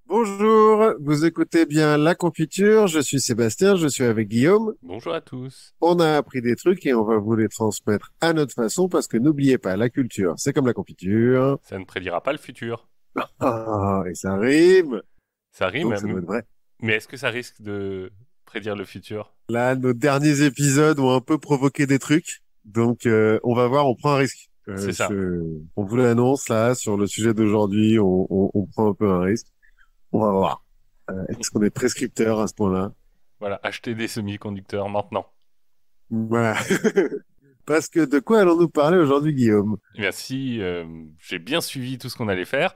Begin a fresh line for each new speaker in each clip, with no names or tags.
Bonjour, vous écoutez bien La Confiture, je suis Sébastien, je suis avec Guillaume.
Bonjour à tous.
On a appris des trucs et on va vous les transmettre à notre façon parce que n'oubliez pas, la culture, c'est comme la confiture.
Ça ne prédira pas le futur.
Ah, et ça rime,
Ça rime,
donc ça doit être vrai.
mais est-ce que ça risque de prédire le futur?
Là, nos derniers épisodes ont un peu provoqué des trucs, donc on va voir, on prend un risque.
C'est ça.
On vous l'annonce là, sur le sujet d'aujourd'hui, on prend un peu un risque. On va voir. Est-ce qu'on est prescripteur à ce point-là?
Voilà, acheter des semi-conducteurs maintenant.
Voilà. Parce que de quoi allons-nous parler aujourd'hui, Guillaume?
Eh bien, si j'ai bien suivi tout ce qu'on allait faire,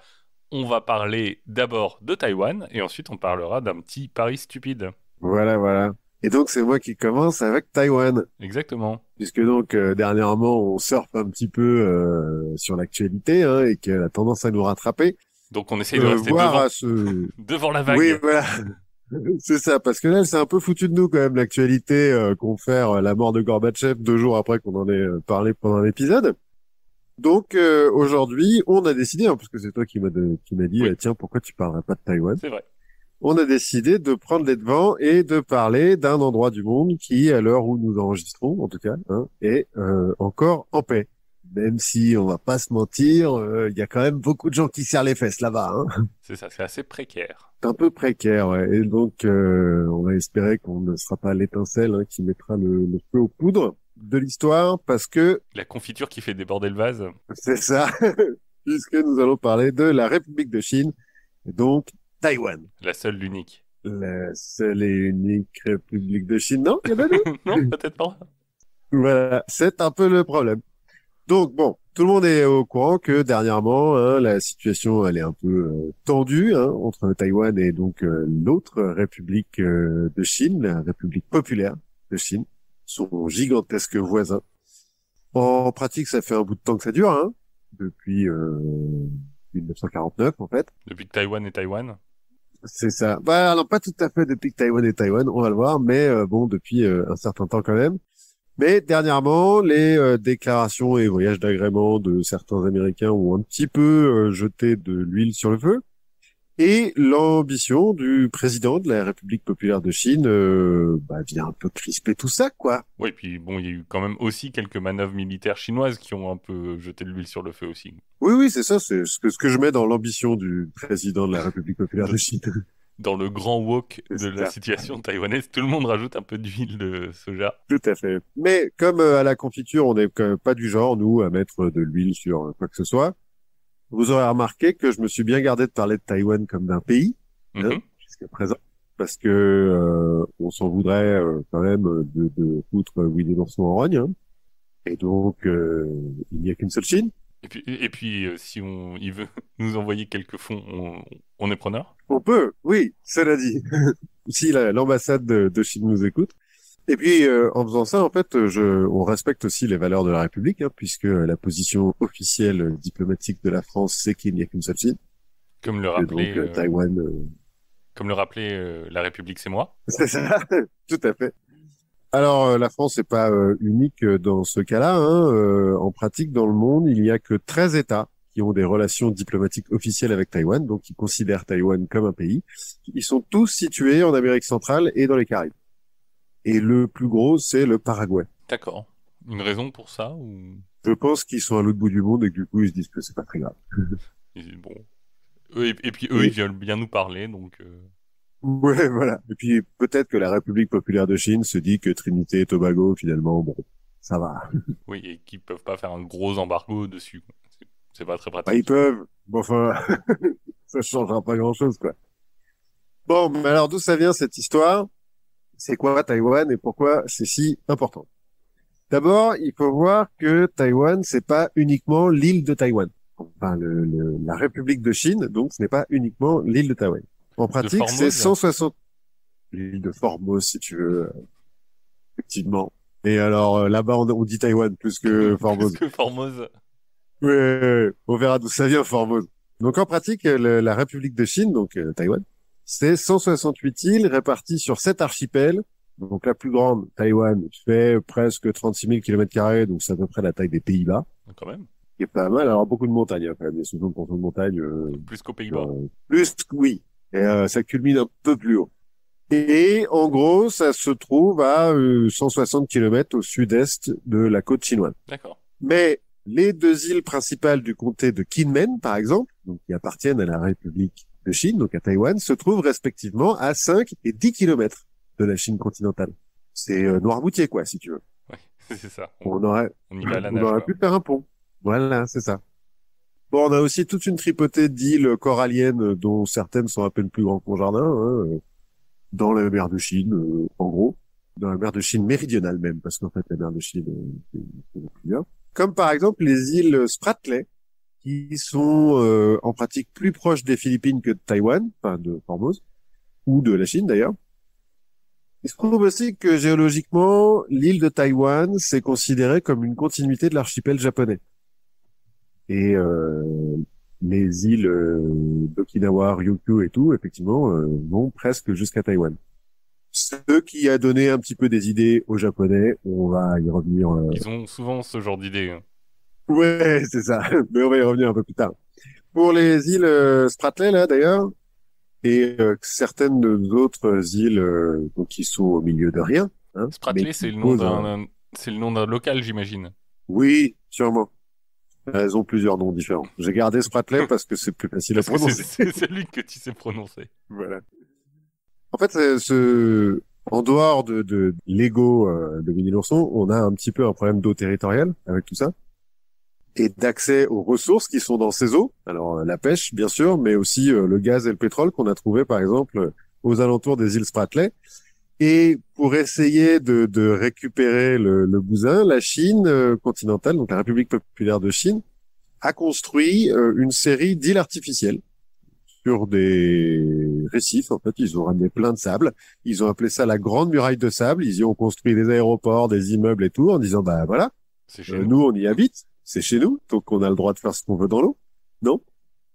on va parler d'abord de Taïwan et ensuite on parlera d'un petit pari stupide.
Voilà, voilà. Et donc, c'est moi qui commence avec Taïwan.
Exactement.
Puisque donc, dernièrement, on surfe un petit peu sur l'actualité hein, et qu'elle a tendance à nous rattraper.
Donc on essaye de rester
Voire
devant,
à se...
devant la
Oui,
vague.
voilà. C'est ça, parce que là, c'est un peu foutu de nous quand même, l'actualité confère la mort de Gorbatchev 2 jours après qu'on en ait parlé pendant l'épisode. Donc, aujourd'hui, on a décidé, hein, parce que c'est toi qui m'as dit,
Oui,
tiens, pourquoi tu parlerais pas de Taïwan?
c'est vrai.
On a décidé de prendre les devants et de parler d'un endroit du monde qui, à l'heure où nous enregistrons, en tout cas, hein, est encore en paix. Même si on va pas se mentir, il y a quand même beaucoup de gens qui serrent les fesses là-bas. Hein.
C'est ça, c'est assez précaire.
C'est un peu précaire, ouais. Et donc, on va espérer qu'on ne sera pas l'étincelle hein, qui mettra le feu aux poudres de l'histoire, parce que
La confiture qui fait déborder le vase.
c'est ça, puisque nous allons parler de la République de Chine, et donc Taïwan.
La seule, l'unique.
La seule et unique République de Chine. Non, il y en a deux.
Non, peut-être pas.
Voilà, c'est un peu le problème. Donc bon, tout le monde est au courant que dernièrement, hein, la situation elle est un peu tendue hein, entre Taïwan et donc l'autre République de Chine, la République populaire de Chine, son gigantesque voisin. En pratique, ça fait un bout de temps que ça dure, hein, depuis 1949 en fait.
Depuis que Taïwan est Taïwan.
C'est ça. Bah alors pas tout à fait depuis que Taïwan est Taïwan, on va le voir, mais bon depuis un certain temps quand même. Mais dernièrement, les déclarations et voyages d'agrément de certains Américains ont un petit peu jeté de l'huile sur le feu. Et l'ambition du président de la République populaire de Chine vient un peu crisper tout ça, quoi.
Oui, puis bon, il y a eu quand même aussi quelques manœuvres militaires chinoises qui ont un peu jeté de l'huile sur le feu aussi.
Oui, oui, c'est ça, c'est ce que je mets dans l'ambition du président de la République populaire de
De-
Chine.
Dans le grand wok de
C'est
la
ça,
situation taïwanaise, tout le monde rajoute un peu d'huile de soja.
tout à fait. Mais comme à la confiture, on n'est quand même pas du genre, nous, à mettre de l'huile sur quoi que ce soit. Vous aurez remarqué que je me suis bien gardé de parler de Taïwan comme d'un pays, hein,
Mhm.
jusqu'à présent, parce que on s'en voudrait quand même de foutre Winnie l'ourson en rogne. Hein. Et donc, il n'y a qu'une seule Chine.
Et puis, si il veut nous envoyer quelques fonds, on est preneur.
On peut, oui, cela dit. Si l'ambassade de Chine nous écoute. Et puis, en faisant ça, en fait, on respecte aussi les valeurs de la République, hein, puisque la position officielle diplomatique de la France, c'est qu'il n'y a qu'une seule Chine.
Comme le
Et
rappelait,
donc, Taïwan,
comme le rappelait la République, c'est moi.
c'est ça, tout à fait. Alors, la France n'est pas unique dans ce cas-là. Hein. En pratique, dans le monde, il n'y a que 13 États qui ont des relations diplomatiques officielles avec Taïwan, donc qui considèrent Taïwan comme un pays. Ils sont tous situés en Amérique centrale et dans les Caraïbes. Et le plus gros, c'est le Paraguay.
D'accord. Une raison pour ça ou
Je pense qu'ils sont à l'autre bout du monde et que du coup, ils se disent que c'est pas très grave.
bon, et puis eux, ils
Et
veulent bien nous parler, donc
ouais, voilà. Et puis peut-être que la République populaire de Chine se dit que Trinité et Tobago, finalement, bon, ça va.
oui, et qu'ils peuvent pas faire un gros embargo dessus, quoi. C'est pas très
Bah, ils
pratique.
peuvent. Bon, enfin, ça changera pas grand-chose, quoi. Bon, mais alors d'où ça vient cette histoire? C'est quoi Taïwan et pourquoi c'est si important? D'abord, il faut voir que Taïwan, c'est pas uniquement l'île de Taïwan. Enfin, la République de Chine, donc ce n'est pas uniquement l'île de Taïwan. En
De
pratique, c'est
Formose,
160 l'île de Formose, si tu veux, effectivement. Et alors là-bas, on dit Taïwan plus que
plus
Formose.
que Formose.
Ouais, on verra d'où ça vient, Formose. Donc en pratique, la République de Chine, donc Taïwan, c'est 168 îles réparties sur 7 archipels. Donc la plus grande, Taïwan, fait presque 36 000 km², donc c'est à peu près la taille des Pays-Bas,
Quand même.
qui est pas mal. Alors beaucoup de montagnes, hein, quand même, il y a 60% de montagnes.
Plus qu'aux
Sur,
Pays-Bas.
plus, oui, Et ça culmine un peu plus haut. Et en gros, ça se trouve à 160 km au sud-est de la côte chinoise.
D'accord.
Mais les deux îles principales du comté de Kinmen, par exemple, donc qui appartiennent à la République de Chine, donc à Taïwan, se trouvent respectivement à 5 et 10 kilomètres de la Chine continentale. C'est Noirmoutier, quoi, si tu veux.
Oui, c'est ça.
On aurait,
On y va à la
on
nage,
aurait
quoi.
pu faire un pont. Voilà, c'est ça. Bon, on a aussi toute une tripotée d'îles coralliennes, dont certaines sont à peine plus grandes que mon jardin, hein, dans la mer de Chine, en gros. Dans la mer de Chine méridionale même, parce qu'en fait, la mer de Chine, c'est plusieurs. Comme par exemple les îles Spratly, qui sont en pratique plus proches des Philippines que de Taïwan, enfin de Formose, ou de la Chine d'ailleurs. Il se trouve aussi que géologiquement, l'île de Taïwan, c'est considéré comme une continuité de l'archipel japonais. Et les îles d'Okinawa, Ryukyu et tout, effectivement, vont presque jusqu'à Taïwan. Ce qui a donné un petit peu des idées aux Japonais. On va y revenir.
Ils ont souvent ce genre d'idée, hein.
Ouais, c'est ça. Mais on va y revenir un peu plus tard. Pour les îles Spratly, là, d'ailleurs, et certaines autres îles donc, qui sont au milieu de rien, hein, mais
Spratly,
qui posent un...
c'est le nom d'un local, j'imagine.
Oui, sûrement. Elles ont plusieurs noms différents. J'ai gardé Spratly parce que c'est plus facile à
Parce que
prononcer.
c'est celui que tu sais prononcer.
Voilà. En fait, en dehors de l'ego de Winnie l'ourson, on a un petit peu un problème d'eau territoriale avec tout ça et d'accès aux ressources qui sont dans ces eaux. Alors la pêche, bien sûr, mais aussi le gaz et le pétrole qu'on a trouvé, par exemple, aux alentours des îles Spratly. Et pour essayer de récupérer le bousin, la Chine continentale, donc la République populaire de Chine, a construit une série d'îles artificielles sur des récifs. En fait, ils ont ramené plein de sable. Ils ont appelé ça la Grande Muraille de Sable. Ils y ont construit des aéroports, des immeubles et tout, en disant, bah voilà,
C'est chez nous.
nous, on y habite, c'est chez nous, donc on a le droit de faire ce qu'on veut dans l'eau. Non?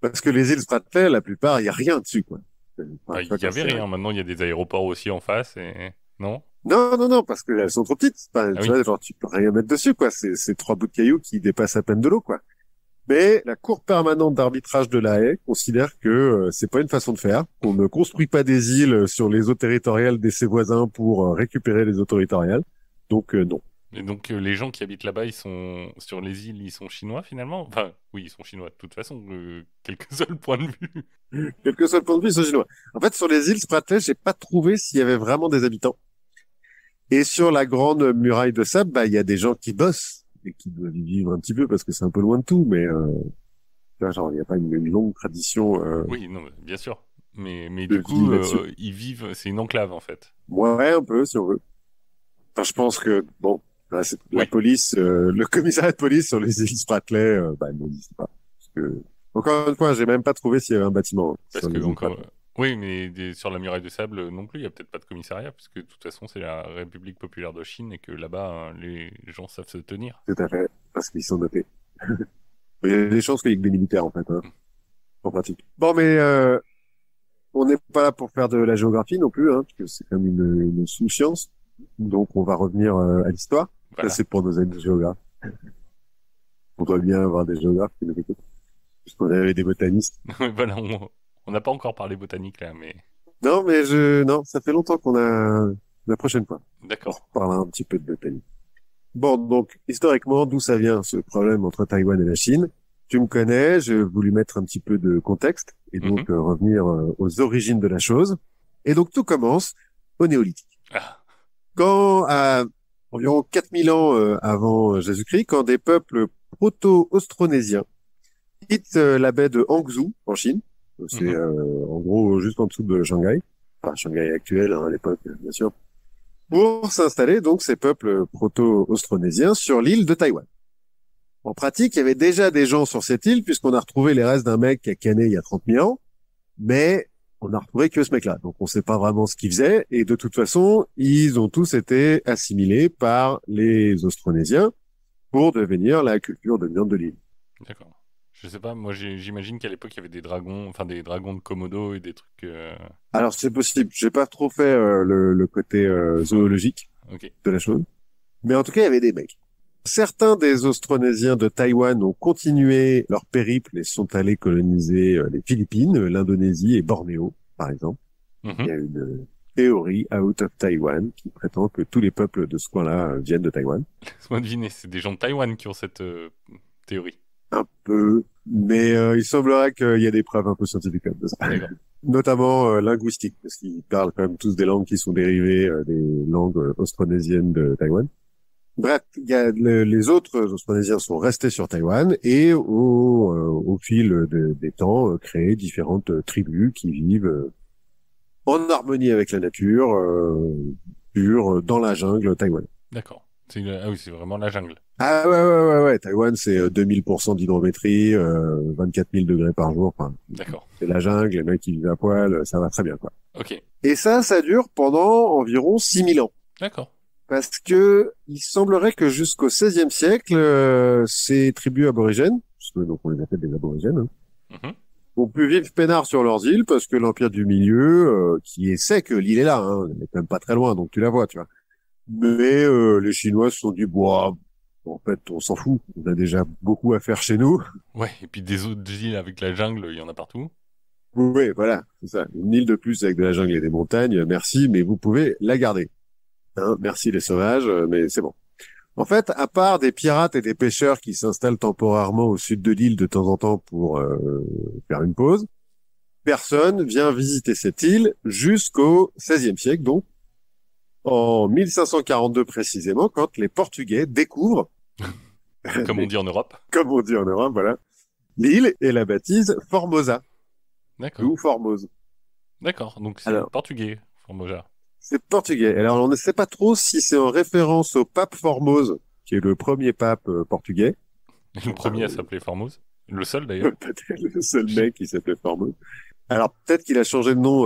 Parce que les îles Spratly, la plupart, il y a rien dessus, quoi.
Bah,
Enfin, tu
il
vois,
y
quand
avait
c'est-
rien. Maintenant, il y a des aéroports aussi en face et... Non?
Non, non, non, parce qu'elles sont trop petites. Enfin,
Ah
tu
oui.
vois, genre, tu peux rien mettre dessus, quoi. C'est trois bouts de cailloux qui dépassent à peine de l'eau, quoi. Mais la Cour permanente d'arbitrage de La Haye considère que c'est pas une façon de faire, qu'on ne construit pas des îles sur les eaux territoriales de ses voisins pour récupérer les eaux territoriales. Donc non.
Et donc, les gens qui habitent là-bas, ils sont sur les îles, ils sont chinois finalement? Enfin, oui, ils sont chinois de toute façon, quel que soit le point de vue.
Quel que soit le point de vue, ils sont chinois. En fait, sur les îles Spratly, j'ai pas trouvé s'il y avait vraiment des habitants. Et sur la grande muraille de sable, bah il y a des gens qui bossent et qui doivent y vivre un petit peu parce que c'est un peu loin de tout, mais tu vois, genre il n'y a pas une longue tradition
Oui, non, mais bien sûr. Mais
de
du
vie
coup,
là-dessus.
ils vivent, c'est une enclave en fait.
Ouais, un peu si on veut. Enfin, je pense que bon, là, la
Oui,
police, le commissariat de police sur les îles Spratly, bah n'existe pas. Parce que encore une fois, j'ai même pas trouvé s'il y avait un bâtiment
parce
sur
que
les îles
encore.
Spratly.
Oui, mais sur la muraille de sable non plus, il y a peut-être pas de commissariat, puisque de toute façon, c'est la République populaire de Chine et que là-bas, les gens savent se tenir.
Tout à fait, parce qu'ils sont notés. Il y a des chances qu'il y ait que des militaires en fait, hein, en pratique. Bon, mais on n'est pas là pour faire de la géographie non plus, hein, parce que c'est comme une sous-science. Donc, on va revenir à l'histoire. Ça,
Voilà.
c'est pour nos amis géographes. On doit bien avoir des géographes qui nous écoutent. Puisqu'on avait des botanistes.
Voilà, on n'a pas encore parlé botanique là, mais
Non, mais non, ça fait longtemps qu'on a, la prochaine fois. On
d'accord.
reparlera un petit peu de botanique. Bon, donc, historiquement, d'où ça vient, ce problème entre Taïwan et la Chine? Tu me connais, j'ai voulu mettre un petit peu de contexte et
Mhm.
donc revenir aux origines de la chose. Et donc, tout commence au néolithique.
Ah,
Quand, à environ 4000 ans avant Jésus-Christ, quand des peuples proto-austronésiens quittent la baie de Hangzhou, en Chine, c'est
mhm.
en gros juste en dessous de Shanghai, enfin Shanghai actuel hein, à l'époque, bien sûr, pour s'installer donc ces peuples proto-austronésiens sur l'île de Taïwan. En pratique, il y avait déjà des gens sur cette île puisqu'on a retrouvé les restes d'un mec qui a canné il y a 30 000 ans, mais on a retrouvé que ce mec-là. Donc on sait pas vraiment ce qu'il faisait et de toute façon, ils ont tous été assimilés par les Austronésiens pour devenir la culture dominante de l'île.
D'accord. Je sais pas, moi j'imagine qu'à l'époque il y avait des dragons, enfin des dragons de Komodo et des trucs.
Alors c'est possible, j'ai pas trop fait le côté zoologique
Ok,
de la chose, mais en tout cas il y avait des mecs. Certains des Austronésiens de Taïwan ont continué leur périple et sont allés coloniser les Philippines, l'Indonésie et Bornéo. par exemple. Il y
Mhm.
a une théorie out of Taiwan qui prétend que tous les peuples de ce coin-là viennent de Taïwan.
Laisse-moi deviner, c'est des gens de Taïwan qui ont cette théorie.
Un peu, mais il semblerait qu'il y ait des preuves un peu scientifiques de ça.
D'accord.
Notamment linguistiques, parce qu'ils parlent quand même tous des langues qui sont dérivées des langues austronésiennes de Taïwan. Bref, il y a les autres Austronésiens sont restés sur Taïwan et au fil des temps créé différentes tribus qui vivent en harmonie avec la nature, dans la jungle taïwanaise.
D'accord. Ah oui, c'est vraiment la jungle.
Ah ouais. Taïwan, c'est 2000% d'hydrométrie, 24 000 degrés par jour. Enfin,
D'accord.
c'est la jungle, les mecs qui vivent à poil, ça va très bien, quoi.
Ok.
Et ça dure pendant environ 6000 ans.
D'accord.
Parce que il semblerait que jusqu'au XVIe siècle, ces tribus aborigènes, parce que donc on les appelle des aborigènes, hein,
Mhm.
ont pu vivre peinards sur leurs îles parce que l'Empire du Milieu, qui est sec, l'île est là, hein, elle est quand même pas très loin, donc tu la vois, tu vois. Mais les Chinois se sont dit, bon, en fait, on s'en fout, on a déjà beaucoup à faire chez nous.
Ouais, et puis des autres îles avec la jungle, il y en a partout.
Oui, voilà, c'est ça. Une île de plus avec de la jungle et des montagnes, merci, mais vous pouvez la garder. Hein, merci les sauvages, mais c'est bon. En fait, à part des pirates et des pêcheurs qui s'installent temporairement au sud de l'île de temps en temps pour faire une pause, personne vient visiter cette île jusqu'au XVIe siècle, donc en 1542 précisément, quand les Portugais découvrent,
Comme on dit en Europe.
comme on dit en Europe, voilà, l'île et la baptisent Formosa,
D'accord.
ou Formose.
D'accord. Donc c'est
Alors,
portugais, Formosa.
c'est portugais. Alors, on ne sait pas trop si c'est en référence au pape Formose, qui est le premier pape portugais.
Et le
Enfin,
premier à s'appeler Formose. Le seul d'ailleurs.
peut-être le seul
J'ai-
mec qui s'appelait Formose. Alors, peut-être qu'il a changé de nom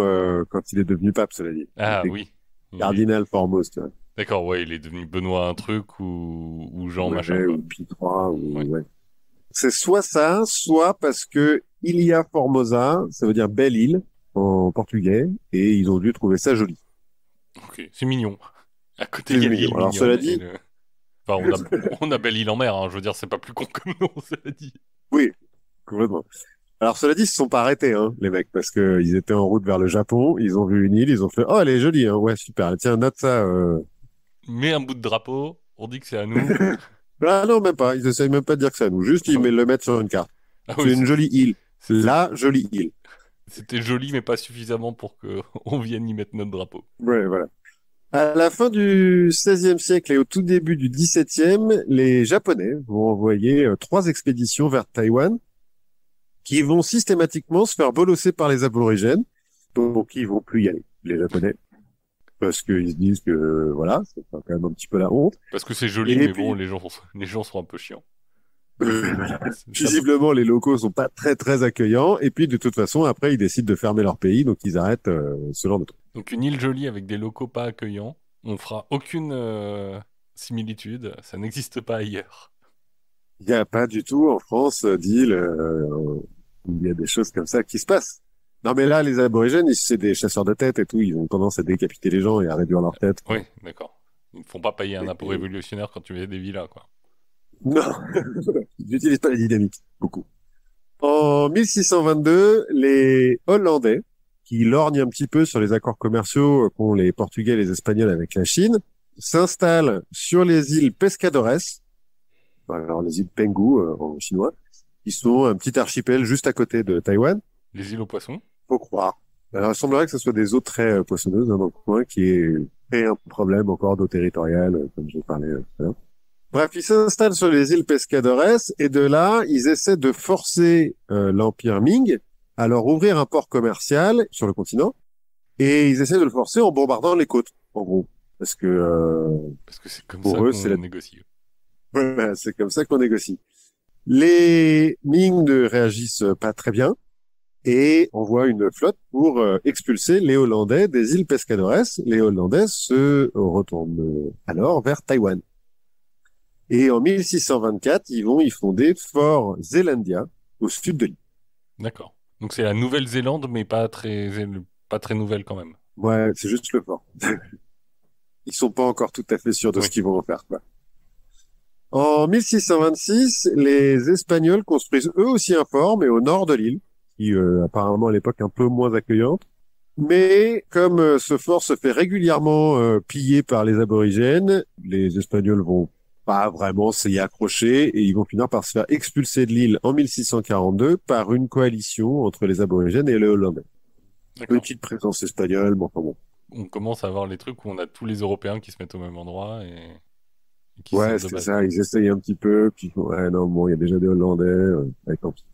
quand il est devenu pape, cela dit. Il
Ah
était
oui.
cardinal Formose, tu vois.
D'accord, ouais, il est devenu Benoît un truc ou Jean machin,
Ouais,
quoi.
ou Pie III,
Ouais.
ouais. C'est soit ça, soit parce que Ilha Formosa, ça veut dire belle île en portugais, et ils ont dû trouver ça joli.
Ok, c'est mignon. À côté,
C'est
il y a
mignon.
l'île
Alors, cela
mignonne
dit,
Enfin, on a Belle-Île en mer, hein. Je veux dire, c'est pas plus con comme nom, cela dit.
oui, complètement. Alors, cela dit, ils se sont pas arrêtés, hein, les mecs, parce que ils étaient en route vers le Japon, ils ont vu une île, ils ont fait, oh, elle est jolie, hein, ouais, super, tiens, note ça,
Mets un bout de drapeau, on dit que c'est à nous.
Ah non, même pas. Ils essayent même pas de dire que c'est à nous. Juste,
Ah,
le mettent sur une carte.
ah oui,
C'est une jolie île.
c'était
La jolie île.
c'était joli, mais pas suffisamment pour que on vienne y mettre notre drapeau.
Ouais, voilà. À la fin du XVIe siècle et au tout début du XVIIe, les Japonais vont envoyer 3 expéditions vers Taïwan qui vont systématiquement se faire bolosser par les aborigènes. Donc, ils vont plus y aller, les Japonais. Parce qu'ils se disent que, voilà, c'est quand même un petit peu la honte.
Parce que c'est joli,
Et
mais bon,
puis,
les gens sont un peu chiants.
voilà.
Ça-
Visiblement, les locaux sont pas très très accueillants. Et puis, de toute façon, après, ils décident de fermer leur pays, donc ils arrêtent ce genre de trucs.
Donc une île jolie avec des locaux pas accueillants, on fera aucune similitude, ça n'existe pas ailleurs.
Il n'y a pas du tout en France d'île où il y a des choses comme ça qui se passent. Non, mais là, les aborigènes, c'est des chasseurs de tête et tout. Ils ont tendance à décapiter les gens et à réduire leur tête.
Oui, d'accord. Ils ne font pas payer un impôt
Et-
révolutionnaire quand tu fais des villas, quoi.
Non, ils n'utilisent pas la dynamite, beaucoup. En 1622, les Hollandais, qui lorgnent un petit peu sur les accords commerciaux qu'ont les Portugais et les Espagnols avec la Chine, s'installent sur les îles Pescadores, alors les îles Penghu en chinois, qui sont un petit archipel juste à côté de Taïwan,
Les îles aux poissons?
faut croire. Alors, il semblerait que ce soit des eaux très poissonneuses hein, dans le coin, qui est un problème encore d'eau territoriale, comme j'ai parlé tout à l'heure. Bref, ils s'installent sur les îles Pescadores et de là, ils essaient de forcer l'Empire Ming à leur ouvrir un port commercial sur le continent et ils essaient de le forcer en bombardant les côtes, en gros. Parce que
Parce que c'est comme ça
pour eux,
qu'on négocie.
voilà, c'est comme ça qu'on négocie. Les Ming ne réagissent pas très bien et envoient une flotte pour expulser les Hollandais des îles Pescadores. Les Hollandais se retournent alors vers Taïwan. Et en 1624, ils vont y fonder Fort Zeelandia, au sud de l'île.
D'accord. Donc c'est la Nouvelle-Zélande, mais pas très nouvelle quand même.
Ouais, c'est juste le fort. Ils sont pas encore tout à fait sûrs de
Oui.
ce qu'ils vont en faire, quoi. En 1626, les Espagnols construisent eux aussi un fort, mais au nord de l'île, qui apparemment à l'époque un peu moins accueillante. Mais comme ce fort se fait régulièrement piller par les aborigènes, les Espagnols vont pas vraiment s'y accrocher et ils vont finir par se faire expulser de l'île en 1642 par une coalition entre les aborigènes et les Hollandais.
D'accord.
Petite présence espagnole, bon, enfin bon.
On commence à avoir les trucs où on a tous les Européens qui se mettent au même endroit et qui
Ouais,
sortent de
c'était
base.
ça, ils essayent un petit peu, puis ouais, non, bon, il y a déjà des Hollandais, ouais, tant pis.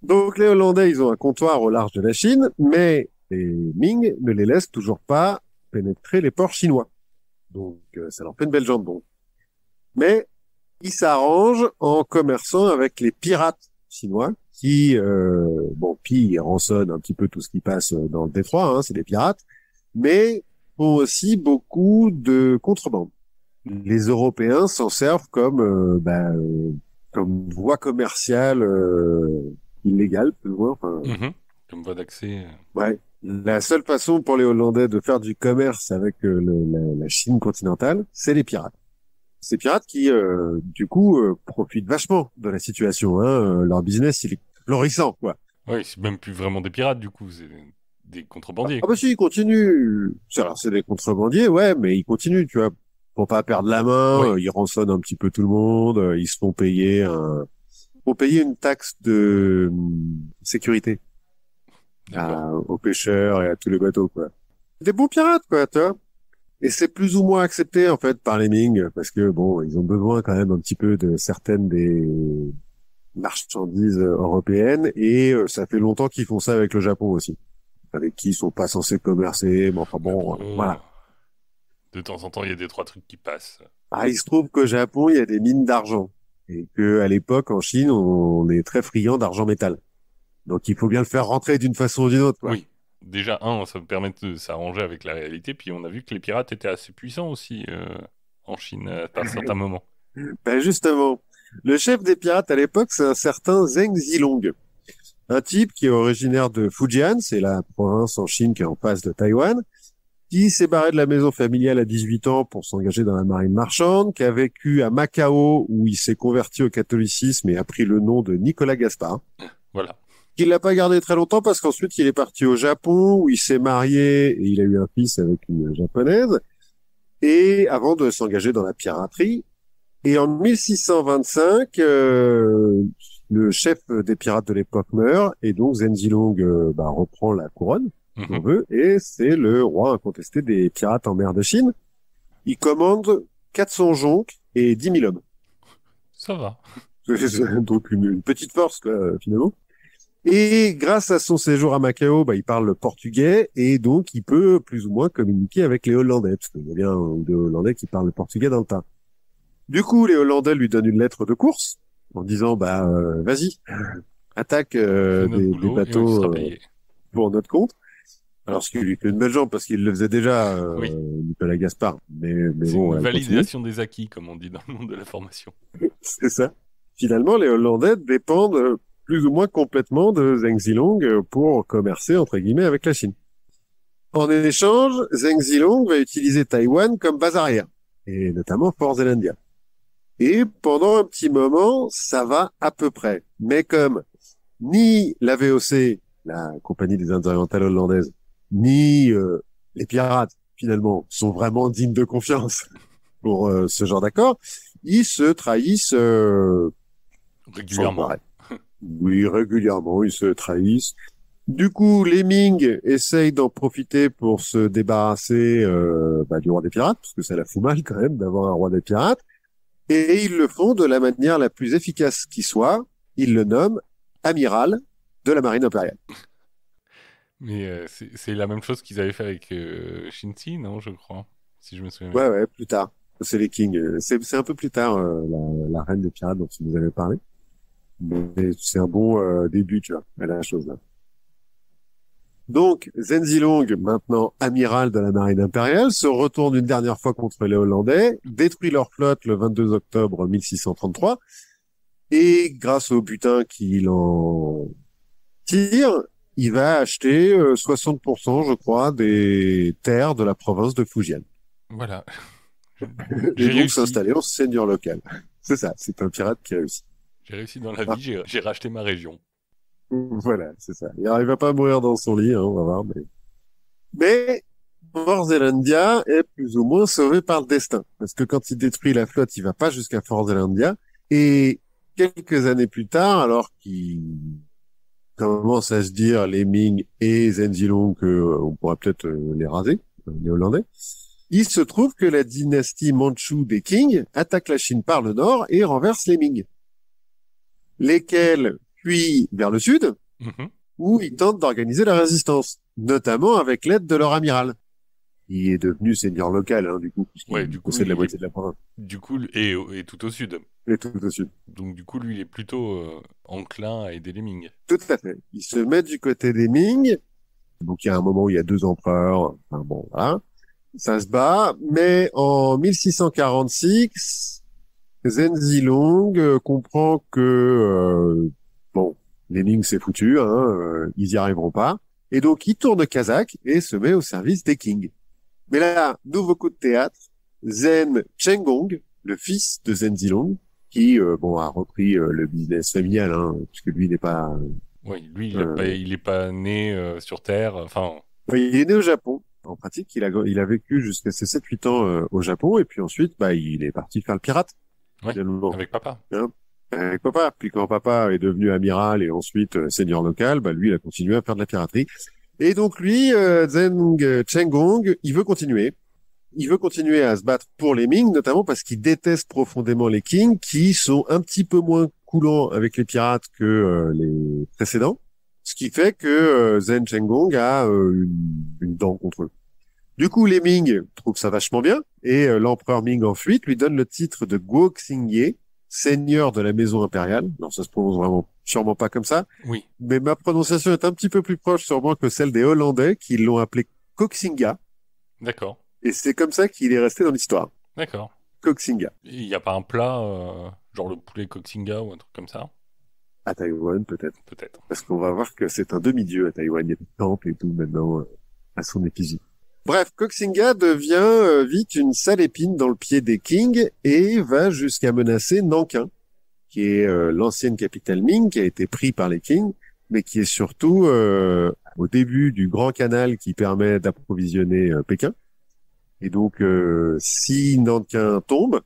Donc les Hollandais, ils ont un comptoir au large de la Chine, mais les Ming ne les laissent toujours pas pénétrer les ports chinois. Donc ça leur fait une belle jambe, bon. Mais ils s'arrangent en commerçant avec les pirates chinois qui, bon, pillent et rançonnent un petit peu tout ce qui passe dans le détroit, hein, c'est des pirates, mais font aussi beaucoup de contrebande. Les Européens s'en servent comme, comme voie commerciale illégale, plus ou moins. Enfin,
Mhm. Comme voie d'accès.
ouais. La seule façon pour les Hollandais de faire du commerce avec la Chine continentale, c'est les pirates. Ces pirates qui, du coup, profitent vachement de la situation. Hein. Leur business, il est florissant, quoi.
Oui, c'est même plus vraiment des pirates, du coup, c'est des contrebandiers,
Ah bah
quoi.
si, ils continuent. Alors, c'est des contrebandiers, ouais, mais ils continuent, tu vois. Pour pas perdre la main,
Oui,
ils rançonnent un petit peu tout le monde, ils se font payer une taxe de sécurité
d'accord.
aux pêcheurs et à tous les bateaux, quoi. Des bons pirates, quoi, tu vois. Et c'est plus ou moins accepté, en fait, par les Ming, parce que, bon, ils ont besoin quand même un petit peu de certaines des marchandises européennes, et ça fait longtemps qu'ils font ça avec le Japon aussi, avec qui ils sont pas censés commercer, mais enfin
Mais
bon,
bon,
voilà.
de temps en temps, il y a des trois trucs qui passent.
Ah, il se trouve qu'au Japon, il y a des mines d'argent, et que à l'époque, en Chine, on est très friand d'argent métal. Donc il faut bien le faire rentrer d'une façon ou d'une autre, quoi.
Oui. Déjà, ça me permet de s'arranger avec la réalité, puis on a vu que les pirates étaient assez puissants aussi en Chine à certains moments.
Ben justement, le chef des pirates à l'époque, c'est un certain Zheng Zilong, un type qui est originaire de Fujian, c'est la province en Chine qui est en face de Taïwan, qui s'est barré de la maison familiale à 18 ans pour s'engager dans la marine marchande, qui a vécu à Macao où il s'est converti au catholicisme et a pris le nom de Nicolas Gaspard,
Voilà.
qu'il l'a pas gardé très longtemps parce qu'ensuite il est parti au Japon où il s'est marié et il a eu un fils avec une japonaise, et avant de s'engager dans la piraterie. Et en 1625, le chef des pirates de l'époque meurt, et donc Zenzilong reprend la couronne, si on
Mhm.
veut, et c'est le roi incontesté des pirates en mer de Chine. Il commande 400 jonques et 10 000 hommes.
Ça va.
Donc une petite force, quoi, finalement. Et grâce à son séjour à Macao, il parle le portugais, et donc il peut plus ou moins communiquer avec les Hollandais, parce qu'il y a bien un ou deux Hollandais qui parlent le portugais dans le tas. Du coup, les Hollandais lui donnent une lettre de course en disant vas-y, attaque
Fais notre
des
boulot et on y
bateaux
sera payé.
pour notre compte. Alors ce qui lui fait une belle jambe parce qu'il le faisait déjà
Oui.
Nicolas Gaspard, mais
C'est
bon,
une
elle continue.
validation des acquis, comme on dit dans le monde de la formation.
C'est ça. Finalement, les Hollandais dépendent plus ou moins complètement de Zheng Zilong pour commercer entre guillemets avec la Chine. En échange, Zheng Zilong va utiliser Taïwan comme base arrière, et notamment Fort Zelandia. Et pendant un petit moment, ça va à peu près. Mais comme ni la VOC, la Compagnie des Indes orientales hollandaises, ni les pirates, finalement, sont vraiment dignes de confiance pour ce genre d'accord, ils se trahissent sans
Régulièrement.
arrêt. Oui, régulièrement, ils se trahissent. Du coup, les Ming essayent d'en profiter pour se débarrasser du roi des pirates, parce que ça la fout mal quand même d'avoir un roi des pirates. Et ils le font de la manière la plus efficace qui soit. Ils le nomment amiral de la marine impériale.
Mais c'est la même chose qu'ils avaient fait avec Shinzi, non, je crois. Si je me souviens bien.
Ouais, ouais, plus tard. C'est les Kings. C'est un peu plus tard, la reine des pirates dont tu nous avais parlé. Mais c'est un bon début, tu vois, à la chose là. Donc, Zenzilong, maintenant amiral de la marine impériale, se retourne une dernière fois contre les Hollandais, détruit leur flotte le 22 octobre 1633, et grâce au butin qu'il en tire, il va acheter 60%, je crois, des terres de la province de Fujian.
Voilà.
Et
J'ai
donc
réussi.
s'installer en seigneur local. C'est ça, c'est un pirate qui réussit.
J'ai réussi dans la
Ah,
vie, j'ai racheté ma région.
voilà, c'est ça. Il va pas mourir dans son lit, hein, on va voir. Mais... Mais Fort Zelandia est plus ou moins sauvé par le destin. Parce que quand il détruit la flotte, il va pas jusqu'à Fort Zelandia. Et quelques années plus tard, alors qu'il commence à se dire les Ming et Zenzilong on pourra peut-être les raser, les Hollandais, il se trouve que la dynastie Manchu des Qing attaque la Chine par le nord et renverse les Ming, lesquels fuient vers le sud,
Mhm.
où ils tentent d'organiser la résistance, notamment avec l'aide de leur amiral. Il est devenu seigneur local, hein, du coup,
Ouais,
puisqu'il
du coup,
possède la moitié de la province.
et tout au sud.
Et tout au sud.
Donc du coup, lui, il est plutôt enclin à aider les Ming.
Tout à fait. Il se met du côté des Ming. Donc, il y a un moment où il y a deux empereurs. Enfin, bon, voilà. Ça se bat. Mais en 1646, Zenzilong comprend que, bon, les Ming, c'est foutu, hein, ils y arriveront pas. Et donc, il tourne kazakh et se met au service des Qing. Mais là, nouveau coup de théâtre, Zen Chenggong, le fils de Zenzilong, qui bon a repris le business familial, hein, puisque lui n'est pas.
Oui, lui,
Euh,
il est pas né sur Terre. Enfin,
il est né au Japon. En pratique, il a vécu jusqu'à ses 7-8 ans au Japon, et puis ensuite, bah, il est parti faire le pirate,
ouais,
finalement.
avec papa.
Hein, avec papa. Puis quand papa est devenu amiral et ensuite seigneur local, bah, lui, il a continué à faire de la piraterie. Et donc lui, Zen Chenggong, il veut continuer. Il veut continuer à se battre pour les Ming, notamment parce qu'il déteste profondément les Qing, qui sont un petit peu moins coulants avec les pirates que les précédents, ce qui fait que Zheng Chenggong a une dent contre eux. Du coup, les Ming trouvent ça vachement bien, et l'empereur Ming en fuite lui donne le titre de Guo Xingye, seigneur de la maison impériale. Non, ça se prononce vraiment sûrement pas comme ça,
Oui,
mais ma prononciation est un petit peu plus proche sûrement que celle des Hollandais, qui l'ont appelé Koxinga,
d'accord,
et c'est comme ça qu'il est resté dans l'histoire.
d'accord.
Koxinga.
Il n'y a pas un plat, genre le poulet Koksinga ou un truc comme ça?
À Taïwan, peut-être.
Peut-être.
Parce qu'on va voir que c'est un demi-dieu à Taïwan. Il y a des temples et tout maintenant à son effigie. Bref, Koxinga devient vite une sale épine dans le pied des Qing et va jusqu'à menacer Nankin, qui est l'ancienne capitale Ming, qui a été pris par les Qing, mais qui est surtout au début du grand canal qui permet d'approvisionner Pékin. Et donc, si Nankin tombe,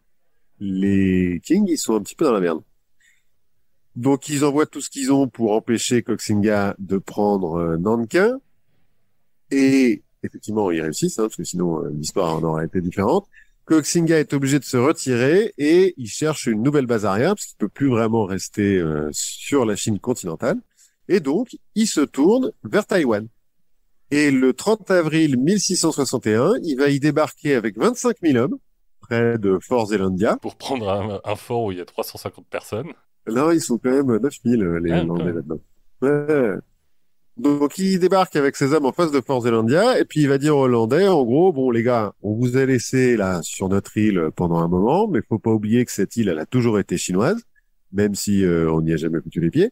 les Qing, ils sont un petit peu dans la merde. Donc ils envoient tout ce qu'ils ont pour empêcher Koxinga de prendre Nankin. Et effectivement, ils réussissent, hein, parce que sinon l'histoire en aurait été différente. Koxinga est obligé de se retirer et il cherche une nouvelle base arrière, parce qu'il peut plus vraiment rester sur la Chine continentale. Et donc, il se tourne vers Taïwan. Et le 30 avril 1661, il va y débarquer avec 25 000 hommes, près de Fort Zelandia.
Pour prendre un fort où il y a 350 personnes.
Là, ils sont quand même 9 000, les
Ah, quand
Hollandais
même.
là-dedans. Ouais. Donc il débarque avec ses hommes en face de Fort Zelandia et puis il va dire aux Hollandais, en gros, bon les gars, on vous a laissé là sur notre île pendant un moment, mais faut pas oublier que cette île, elle a toujours été chinoise, même si on n'y a jamais foutu les pieds.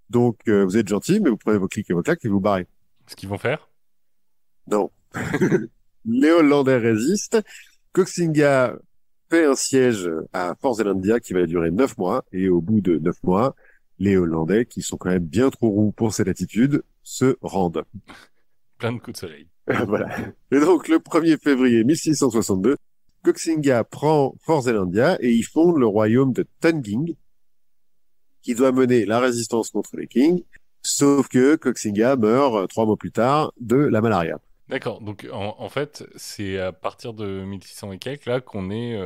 Donc vous êtes gentils, mais vous prenez vos clics et vos claques et vous barrez.
Ce qu'ils vont faire?
Non. Les Hollandais résistent. Koxinga fait un siège à Fort Zelandia qui va durer 9 mois et au bout de 9 mois, les Hollandais, qui sont quand même bien trop roux pour ces latitudes, se rendent.
Plein de coups de soleil.
Voilà. Et donc, le 1er février 1662, Koxinga prend Fort Zelandia et il fonde le royaume de Tunging, qui doit mener la résistance contre les Qing, sauf que Koxinga meurt 3 mois plus tard de la malaria.
D'accord, donc en fait, c'est à partir de 1600 et quelques là qu'on est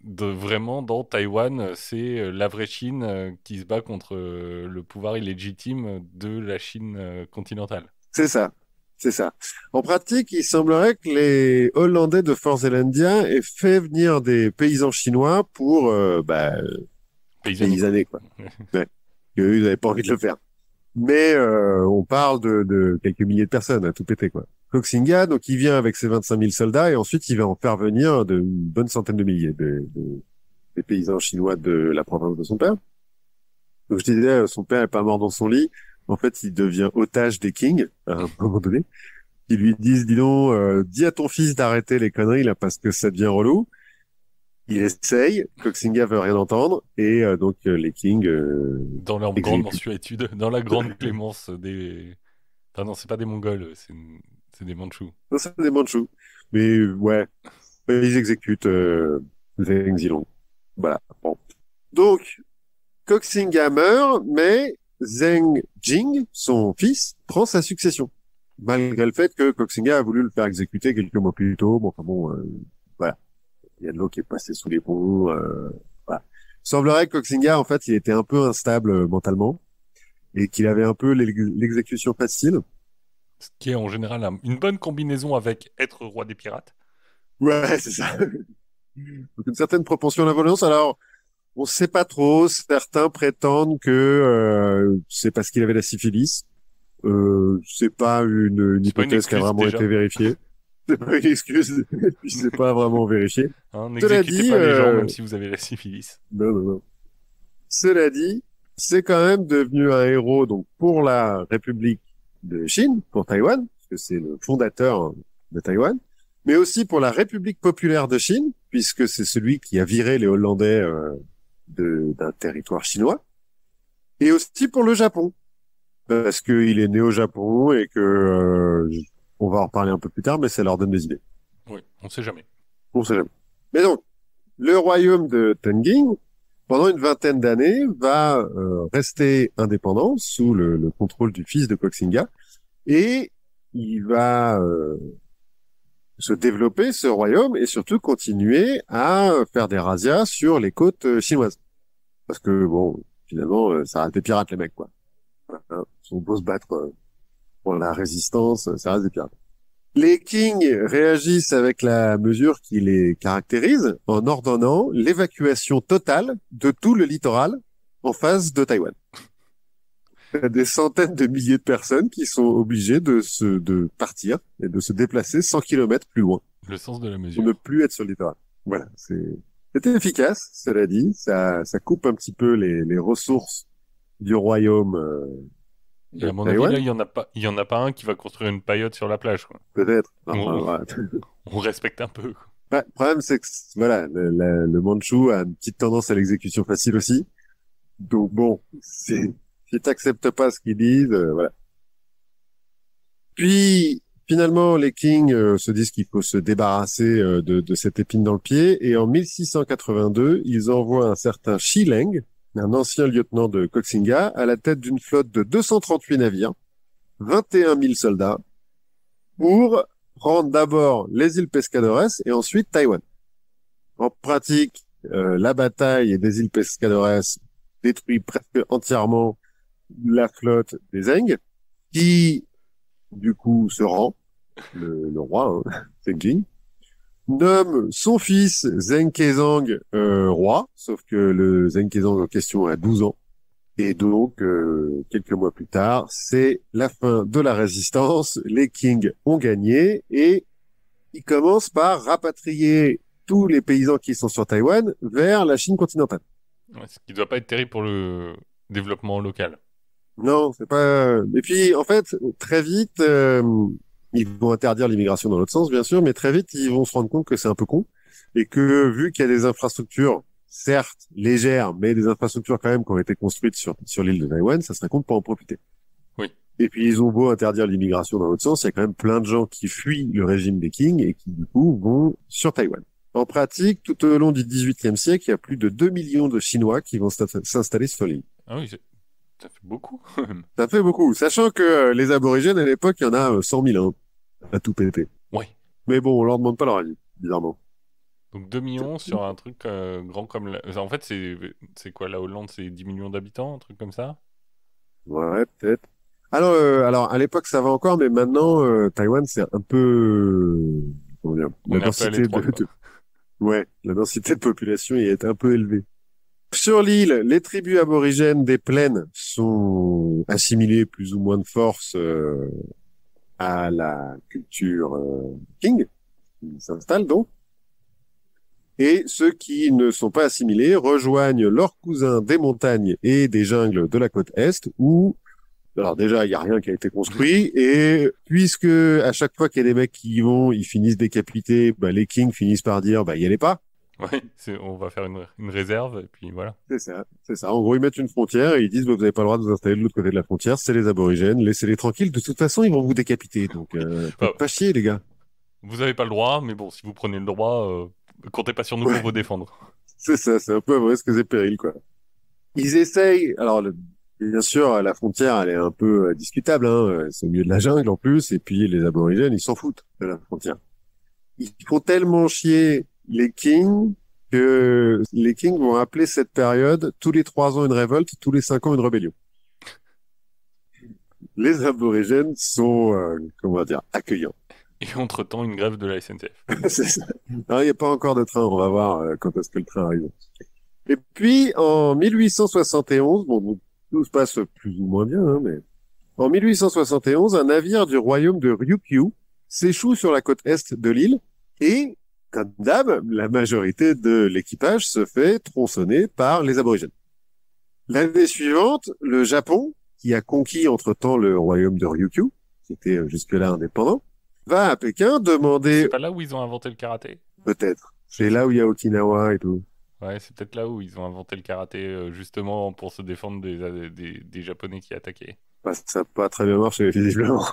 vraiment dans Taïwan, c'est la vraie Chine qui se bat contre le pouvoir illégitime de la Chine continentale.
C'est ça. C'est ça. En pratique, il semblerait que les Hollandais de Fort Zelandia aient fait venir des paysans chinois pour
Paysanner, quoi.
paysanner, quoi. Ouais. Eux, ils n'avaient pas envie de le faire. Mais on parle de quelques milliers de personnes à tout péter, quoi. Koxinga, donc il vient avec ses 25 000 soldats et ensuite il va en faire venir de une bonne centaine de milliers des paysans chinois de la province de son père. Donc je disais, son père est pas mort dans son lit. En fait, il devient otage des Kings à un moment donné. Ils lui disent, dis donc, dis à ton fils d'arrêter les conneries là parce que ça devient relou. Il essaye, Koxinga veut rien entendre et donc les Kings
Dans leur grande
exécutent.
mensuétude, dans la grande clémence des... Enfin non, c'est pas des Mongols, c'est C'est des Mandchous.
Non, c'est des Mandchous. Mais ouais, ils exécutent Zheng Zilong. Voilà. Bon. Donc, Koxinga meurt, mais Zheng Jing, son fils, prend sa succession. Malgré le fait que Koxinga a voulu le faire exécuter quelques mois plus tôt. Bon, enfin bon, voilà. Il y a de l'eau qui est passée sous les ponts. Voilà. Il semblerait que Koxinga, en fait, il était un peu instable mentalement et qu'il avait un peu l'exécution facile.
Ce qui est en général une bonne combinaison avec être roi des pirates.
Ouais, c'est ça. Donc une certaine propension à la violence. Alors, on sait pas trop. Certains prétendent que c'est parce qu'il avait la syphilis. C'est pas une
C'est pas une
hypothèse qui a
excuse
vraiment
déjà.
été vérifiée. C'est pas une excuse, puis c'est pas vraiment vérifié.
Hein,
Cela
n'exécutez
dit,
pas les gens même si vous avez la syphilis.
non, non, non. Cela dit, c'est quand même devenu un héros donc pour la République de Chine, pour Taïwan, parce que c'est le fondateur de Taïwan, mais aussi pour la République populaire de Chine, puisque c'est celui qui a viré les Hollandais d'un territoire chinois, et aussi pour le Japon, parce qu'il est né au Japon et que on va en reparler un peu plus tard, mais ça leur donne des idées.
Oui, on sait jamais.
On sait jamais. Mais donc, le royaume de Tenging, pendant une vingtaine d'années, va rester indépendant sous le contrôle du fils de Koxinga, et il va se développer, ce royaume, et surtout continuer à faire des razzias sur les côtes chinoises. Parce que, bon, finalement, ça reste des pirates, les mecs, quoi. Hein, ils sont beaux se battre pour la résistance, ça reste des pirates. Les Qing réagissent avec la mesure qui les caractérise en ordonnant l'évacuation totale de tout le littoral en face de Taïwan. Il y a des centaines de milliers de personnes qui sont obligées de partir et de se déplacer 100 kilomètres plus loin
Le sens de la
pour
mesure.
ne plus être sur le littoral. Voilà, c'était efficace, cela dit. Ça coupe un petit peu les ressources du royaume
Et
de
à mon avis,
Taïwan,
là, il y en a pas un qui va construire une paillote sur la plage, quoi.
peut-être. Enfin,
On,
voilà.
on respecte un peu, quoi.
Ouais, le problème, c'est que voilà, le Mandchou a une petite tendance à l'exécution facile aussi. Donc bon, si t'acceptes pas ce qu'ils disent, voilà. Puis finalement, les Qing se disent qu'il faut se débarrasser de cette épine dans le pied, et en 1682, ils envoient un certain Shi Leng, un ancien lieutenant de Koxinga, à la tête d'une flotte de 238 navires, 21 000 soldats, pour prendre d'abord les îles Pescadores et ensuite Taïwan. En pratique, la bataille des îles Pescadores détruit presque entièrement la flotte des Zheng, qui, du coup, se rend, le roi, hein, Zheng Jing, nomme son fils Zheng Kezang roi, sauf que le Zheng Kezang en question a 12 ans. Et donc, quelques mois plus tard, c'est la fin de la résistance, les Qing ont gagné, et ils commencent par rapatrier tous les paysans qui sont sur Taïwan vers la Chine continentale.
Ouais, ce qui doit pas être terrible pour le développement local.
Non, c'est pas. Et puis, en fait, très vite, ils vont interdire l'immigration dans l'autre sens, bien sûr, mais très vite, ils vont se rendre compte que c'est un peu con et que vu qu'il y a des infrastructures, certes légères, mais des infrastructures quand même qui ont été construites sur l'île de Taïwan, ça serait con de pas en profiter.
Oui.
Et puis, ils ont beau interdire l'immigration dans l'autre sens, il y a quand même plein de gens qui fuient le régime des Qing et qui, du coup, vont sur Taïwan. En pratique, tout au long du XVIIIe siècle, il y a plus de 2 millions de Chinois qui vont s'installer sur l'île.
Ah oui, ça fait beaucoup.
Ça fait beaucoup, sachant que les aborigènes, à l'époque, il y en a 100 000 hein, à tout péter.
Ouais.
Mais bon, on leur demande pas leur avis, bizarrement.
Donc 2 millions sur un truc grand comme... En fait, c'est quoi, la Hollande, c'est 10 millions d'habitants, un truc comme ça?
Ouais, peut-être. Alors, à l'époque, ça va encore, mais maintenant, Taïwan, c'est un peu... comment dire,
On est un peu à l'étroit, quoi.
Ouais, la densité de population y est un peu élevée. Sur l'île, les tribus aborigènes des plaines sont assimilées plus ou moins de force à la culture Qing, qui s'installe donc. Et ceux qui ne sont pas assimilés rejoignent leurs cousins des montagnes et des jungles de la côte Est, où, alors déjà, il n'y a rien qui a été construit, et puisque à chaque fois qu'il y a des mecs qui y vont, ils finissent décapités, bah, les Kings finissent par dire, bah, y allez pas.
Ouais, on va faire une réserve, et puis voilà.
C'est ça, c'est ça. En gros, ils mettent une frontière et ils disent, bah, vous n'avez pas le droit de vous installer de l'autre côté de la frontière, c'est les aborigènes, laissez-les tranquilles. De toute façon, ils vont vous décapiter, donc
Oui. Enfin,
faites pas chier, les gars.
vous n'avez pas le droit, mais bon, si vous prenez le droit, comptez pas sur nous pour
Ouais,
vous défendre.
c'est ça, c'est un peu à vrai ce que c'est péril, quoi. Ils essayent, alors bien sûr, la frontière, elle est un peu discutable, hein, c'est au milieu de la jungle en plus, et puis les aborigènes, ils s'en foutent de la frontière. Ils font tellement chier les Kings que les Kings vont appeler cette période tous les 3 ans une révolte, tous les 5 ans une rébellion. Les aborigènes sont, comment dire, accueillants.
Et entre-temps, une grève de la SNCF.
C'est ça. Alors, il n'y a pas encore de train, on va voir quand est-ce que le train arrive. Et puis, en 1871, bon, donc, tout se passe plus ou moins bien, hein, mais en 1871, un navire du royaume de Ryukyu s'échoue sur la côte est de l'île et, comme d'hab, la majorité de l'équipage se fait tronçonner par les aborigènes. L'année suivante, le Japon, qui a conquis entre-temps le royaume de Ryukyu, qui était jusque-là indépendant, va à Pékin
C'est
demander,
pas là où ils ont inventé le karaté?
peut-être,
Je
c'est
sais.
là où il y a Okinawa et tout.
Ouais, c'est peut-être là où ils ont inventé le karaté, justement pour se défendre des Japonais qui attaquaient.
Bah, ça n'a pas très bien marché, visiblement.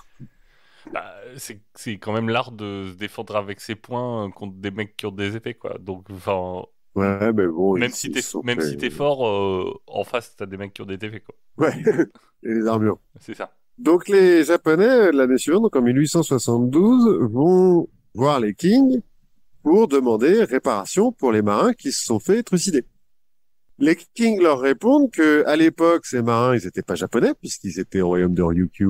Bah, c'est quand même l'art de se défendre avec ses poings contre des mecs qui ont des épées, quoi. Donc, enfin,
Ouais, mais bon, ils se sont
même
fait...
si t'es fort, en face, t'as des mecs qui ont des épées, quoi.
Ouais, et les armures.
C'est ça.
Donc les Japonais, l'année suivante, donc en 1872, vont voir les Kings pour demander réparation pour les marins qui se sont fait trucider. Les Kings leur répondent que à l'époque, ces marins, ils n'étaient pas japonais puisqu'ils étaient au royaume de Ryukyu,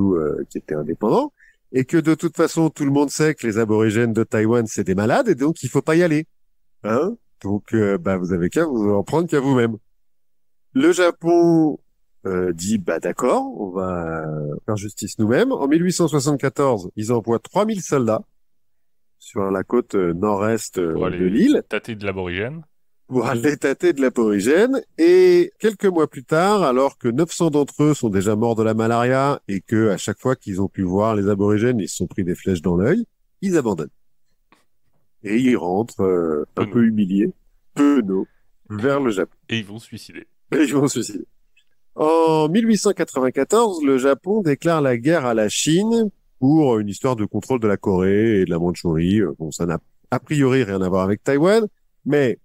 qui était indépendant, et que de toute façon, tout le monde sait que les aborigènes de Taïwan, c'est des malades, et donc il faut pas y aller. Hein? Donc, bah, vous avez qu'à vous en prendre qu'à vous-même. Le Japon dit, bah d'accord, on va faire justice nous-mêmes. En 1874, ils envoient 3000 soldats sur la côte nord-est
Pour
de
aller
l'île
tâter de l'aborigène.
pour aller tâter de l'aborigène. Et quelques mois plus tard, alors que 900 d'entre eux sont déjà morts de la malaria et que à chaque fois qu'ils ont pu voir les aborigènes, ils se sont pris des flèches dans l'œil, ils abandonnent. Et ils rentrent un
Penaud.
peu humiliés, penauds, vers le Japon.
Et ils vont se suicider.
Et ils vont se suicider. En 1894, le Japon déclare la guerre à la Chine pour une histoire de contrôle de la Corée et de la Mandchourie. Bon, ça n'a a priori rien à voir avec Taïwan, mais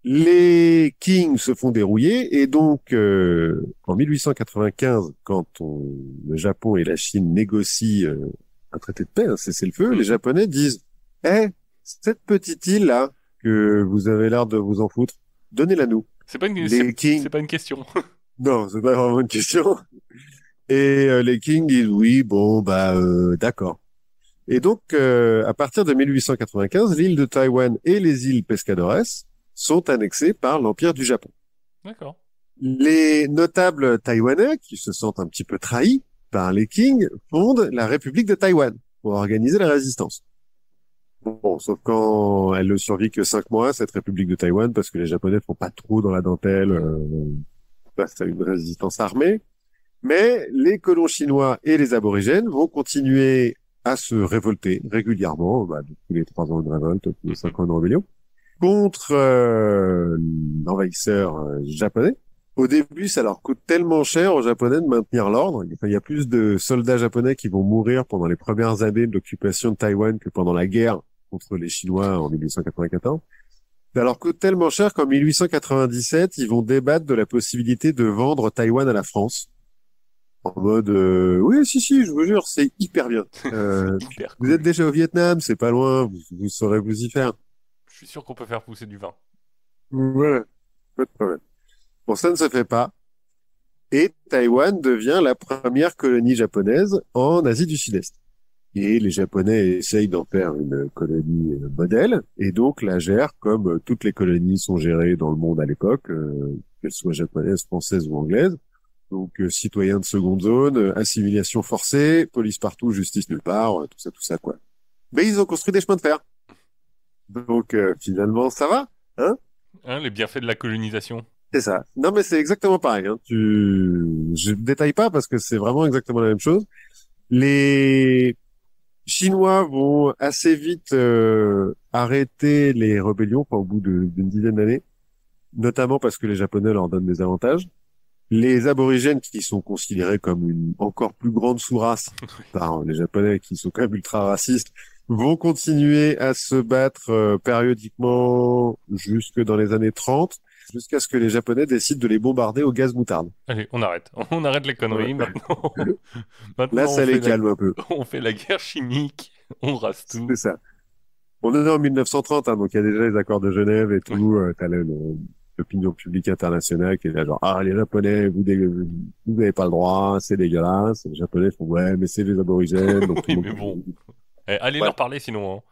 les Qing se font dérouiller et donc en 1895, le Japon et la Chine négocient un traité de paix, un cessez-le-feu, les
Mhm.
Japonais disent "Eh, cette petite île-là que vous avez l'air de vous en foutre, donnez-la nous." Les
C'est
Qing,
pas une question.
non, c'est pas vraiment une question. Et les Kings disent oui, bon, bah d'accord. Et donc, à partir de 1895, l'île de Taïwan et les îles Pescadores sont annexées par l'Empire du Japon.
D'accord.
Les notables taïwanais, qui se sentent un petit peu trahis par les Kings, fondent la République de Taïwan pour organiser la résistance. Bon, sauf quand elle ne survit que 5 mois, cette République de Taïwan, parce que les Japonais font pas trop dans la dentelle face à une résistance armée. Mais les colons chinois et les aborigènes vont continuer à se révolter régulièrement, bah, tous les 3 ans une révolte, tous les
Mhm.
5 ans une rébellion, contre l'envahisseur japonais. Au début, ça leur coûte tellement cher aux Japonais de maintenir l'ordre. Enfin, il y a plus de soldats japonais qui vont mourir pendant les premières années de l'occupation de Taïwan que pendant la guerre contre les Chinois en 1894. Ça leur coûte tellement cher qu'en 1897, ils vont débattre de la possibilité de vendre Taïwan à la France. En mode, oui, si, je vous jure, c'est hyper bien.
Hyper
Vous êtes
cool.
déjà au Vietnam, c'est pas loin, vous saurez vous y faire.
Je suis sûr qu'on peut faire pousser du vin.
Voilà, pas de problème. Bon, ça ne se fait pas. Et Taïwan devient la première colonie japonaise en Asie du Sud-Est. Et les Japonais essayent d'en faire une colonie modèle, et donc la gèrent comme toutes les colonies sont gérées dans le monde à l'époque, qu'elles soient japonaises, françaises ou anglaises. Donc citoyens de seconde zone, assimilation forcée, police partout, justice nulle part, tout ça quoi. Mais ils ont construit des chemins de fer. Donc finalement ça va, hein?
Hein, les bienfaits de la colonisation.
C'est ça. Non mais c'est exactement pareil. Hein. Je détaille pas parce que c'est vraiment exactement la même chose. Les Chinois vont assez vite arrêté les rébellions au bout d'une dizaine d'années, notamment parce que les Japonais leur donnent des avantages. Les aborigènes, qui sont considérés comme une encore plus grande sous-race par les Japonais, qui sont quand même ultra racistes, vont continuer à se battre périodiquement jusque dans les années 30, jusqu'à ce que les Japonais décident de les bombarder au gaz moutarde.
Allez, on arrête. On arrête les conneries
Ouais.
maintenant.
Là,
Maintenant,
ça les calme un peu.
on fait la guerre chimique. On rase
C'est
tout.
ça. On est en 1930, hein, donc il y a déjà les accords de Genève et
Oui.
tout. T'as l'opinion publique internationale qui est là genre, ah, les Japonais, vous n'avez pas le droit, c'est dégueulasse. Les Japonais font, ouais, mais c'est les aborigènes, donc tout
Oui,
le
mais bon.
monde...
Allez
Ouais,
leur parler sinon.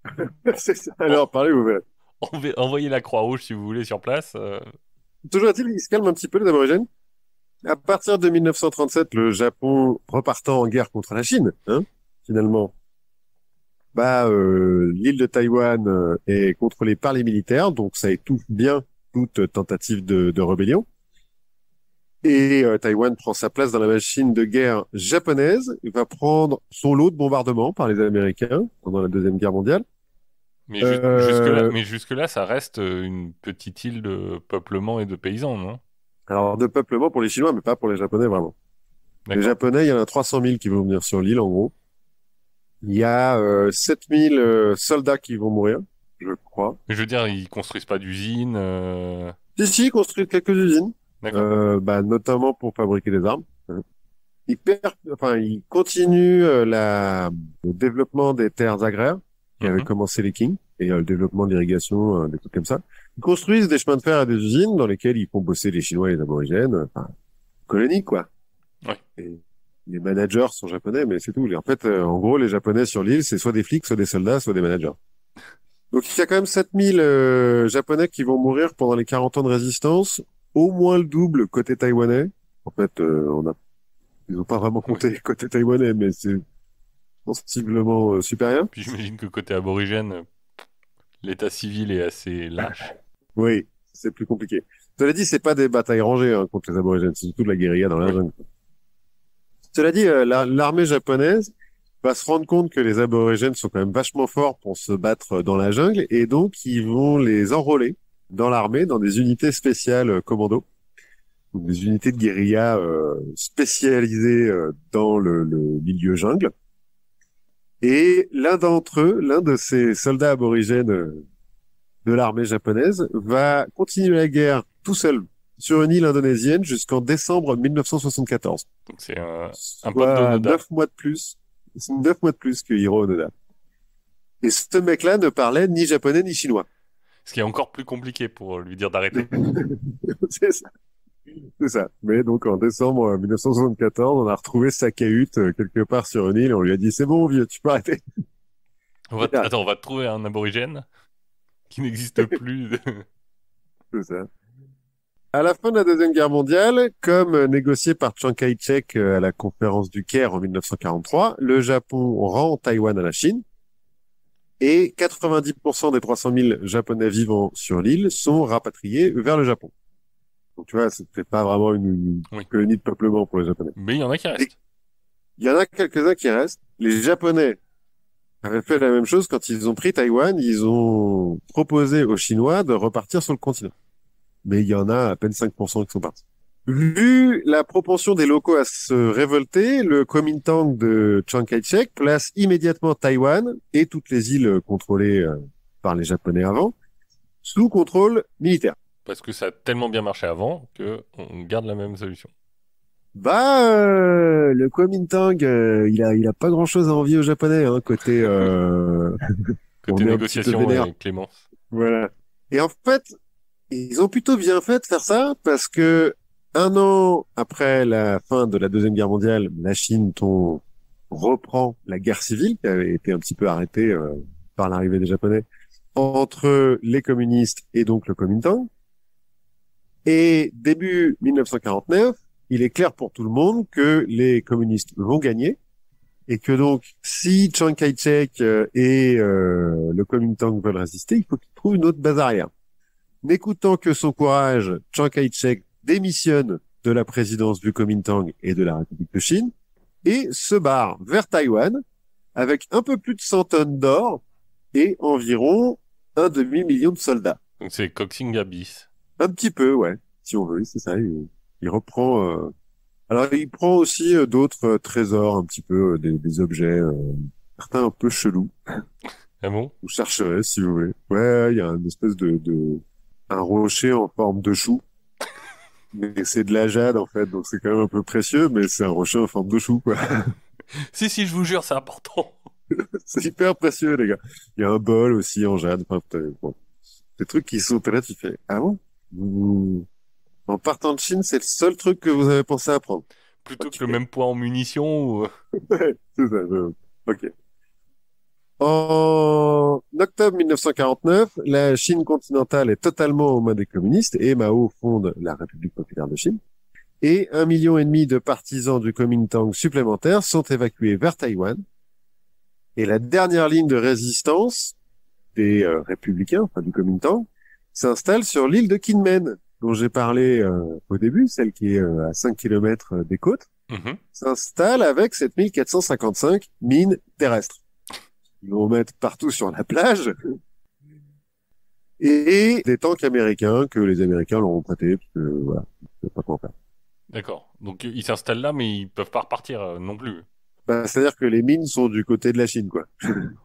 Hein.
c'est ça.
En-
Alors, parlez, vous verrez.
Envoyez la Croix-Rouge si vous voulez sur place.
Toujours est-il, ils se calment un petit peu, les aborigènes. À partir de 1937, le Japon repartant en guerre contre la Chine, hein, finalement, l'île de Taïwan est contrôlée par les militaires, donc ça étouffe bien toute tentative de rébellion. Et Taïwan prend sa place dans la machine de guerre japonaise. Il va prendre son lot de bombardements par les Américains pendant la Deuxième Guerre mondiale.
Mais jusque-là,
Euh,
jusque-là, ça reste une petite île de peuplement et de paysans, non?
alors, de peuplement pour les Chinois, mais pas pour les Japonais, vraiment. Les
D'accord.
Japonais, il y en a 300 000 qui vont venir sur l'île, en gros. Il y a 7 000 soldats qui vont mourir, je crois.
Mais je veux dire, ils construisent pas d'usine.
Ici, ils construisent quelques usines,
D'accord.
notamment pour fabriquer des armes. Ils continuent le développement des terres agraires qui avaient
Mhm.
commencé les Kings et le développement de l'irrigation, des trucs comme ça. Ils construisent des chemins de fer et des usines dans lesquelles ils font bosser les Chinois et les Aborigènes, colonie, quoi.
Ouais.
Et les managers sont japonais, mais c'est tout. En fait, en gros, les Japonais sur l'île, c'est soit des flics, soit des soldats, soit des managers. Donc il y a quand même 7000 Japonais qui vont mourir pendant les 40 ans de résistance, au moins le double côté taïwanais. En fait, ils n'ont pas vraiment
Oui.
compté côté taïwanais, mais c'est sensiblement supérieur.
Puis j'imagine que côté aborigène, l'état civil est assez lâche.
Oui, c'est plus compliqué. Cela dit, c'est pas des batailles rangées hein, contre les aborigènes, c'est surtout de la guérilla dans la
Oui.
jungle. Cela dit, l'armée japonaise va se rendre compte que les aborigènes sont quand même vachement forts pour se battre dans la jungle, et donc ils vont les enrôler dans l'armée, dans des unités spéciales commando, donc des unités de guérilla spécialisées dans le milieu jungle. Et l'un d'entre eux, l'un de ces soldats aborigènes de l'armée japonaise, va continuer la guerre tout seul sur une île indonésienne jusqu'en décembre 1974.
Donc c'est un pote
Soit
d'Onoda.
9 mois de plus. C'est 9 mois de plus que Hiro Onoda. Et ce mec-là ne parlait ni japonais ni chinois.
Ce qui est encore plus compliqué pour lui dire d'arrêter.
C'est ça. C'est ça. Mais donc en décembre 1974, on a retrouvé sa cahute quelque part sur une île. On lui a dit c'est bon vieux, tu peux arrêter.
Attends, on va te trouver un aborigène qui n'existe plus.
C'est ça. À la fin de la Deuxième Guerre mondiale, comme négocié par Chiang Kai-shek à la conférence du Caire en 1943, le Japon rend Taïwan à la Chine et 90% des 300 000 Japonais vivant sur l'île sont rapatriés vers le Japon. Donc tu vois, c'était pas vraiment une
Oui.
colonie de peuplement pour les Japonais.
Mais il y en a qui restent.
Il y en a quelques-uns qui restent. Les Japonais avaient fait la même chose quand ils ont pris Taïwan. Ils ont proposé aux Chinois de repartir sur le continent. Mais il y en a à peine 5% qui sont partis. Vu la propension des locaux à se révolter, le Kuomintang de Chiang Kai-shek place immédiatement Taïwan et toutes les îles contrôlées par les Japonais avant sous contrôle militaire.
Parce que ça a tellement bien marché avant que on garde la même solution.
Le Kuomintang, il a pas grand-chose à envier aux Japonais, hein, côté,
Côté
on est un petit peu
négociation
vénère.
et Clémence.
Voilà. Et en fait, ils ont plutôt bien fait de faire ça parce que un an après la fin de la Deuxième Guerre mondiale, la Chine reprend la guerre civile qui avait été un petit peu arrêtée par l'arrivée des Japonais entre les communistes et donc le Kuomintang. Et début 1949, il est clair pour tout le monde que les communistes vont gagner et que donc si Chiang Kai-shek et le Kuomintang veulent résister, il faut qu'ils trouvent une autre base arrière. N'écoutant que son courage, Chiang Kai-shek démissionne de la présidence du Kuomintang et de la République de Chine et se barre vers Taïwan avec un peu plus de 100 tonnes d'or et environ un demi-million de soldats.
Donc c'est Coxing Abyss.
Un petit peu, ouais, si on veut, c'est ça. Il reprend. Alors, il prend aussi d'autres trésors, un petit peu des objets, certains un peu chelous.
Ah bon?
Vous chercherez si vous voulez. Ouais, il y a une espèce de un rocher en forme de chou, mais c'est de la jade en fait, donc c'est quand même un peu précieux, mais c'est un rocher en forme de chou, quoi.
Si, si, je vous jure, c'est important.
C'est hyper précieux, les gars. Il y a un bol aussi en jade. Enfin, bon, des trucs qui sont là, tu fais. Ah bon? En partant de Chine, c'est le seul truc que vous avez pensé à prendre.
Plutôt que le
Ok.
même poids en munitions ou...
Ouais, c'est ça. Ok. En octobre 1949, la Chine continentale est totalement aux mains des communistes et Mao fonde la République populaire de Chine. Et 1,5 million de partisans du Kuomintang supplémentaires sont évacués vers Taïwan. Et la dernière ligne de résistance des républicains, enfin du Kuomintang, s'installe sur l'île de Kinmen, dont j'ai parlé au début, celle qui est à 5 kilomètres des côtes,
Mhm.
s'installe avec 7455 mines terrestres. Ils vont mettre partout sur la plage et des tanks américains que les Américains leur ont prêtés, parce que voilà, c'est pas quoi en faire.
D'accord. Donc ils s'installent là, mais ils peuvent pas repartir non plus.
Bah, c'est-à-dire que les mines sont du côté de la Chine, quoi.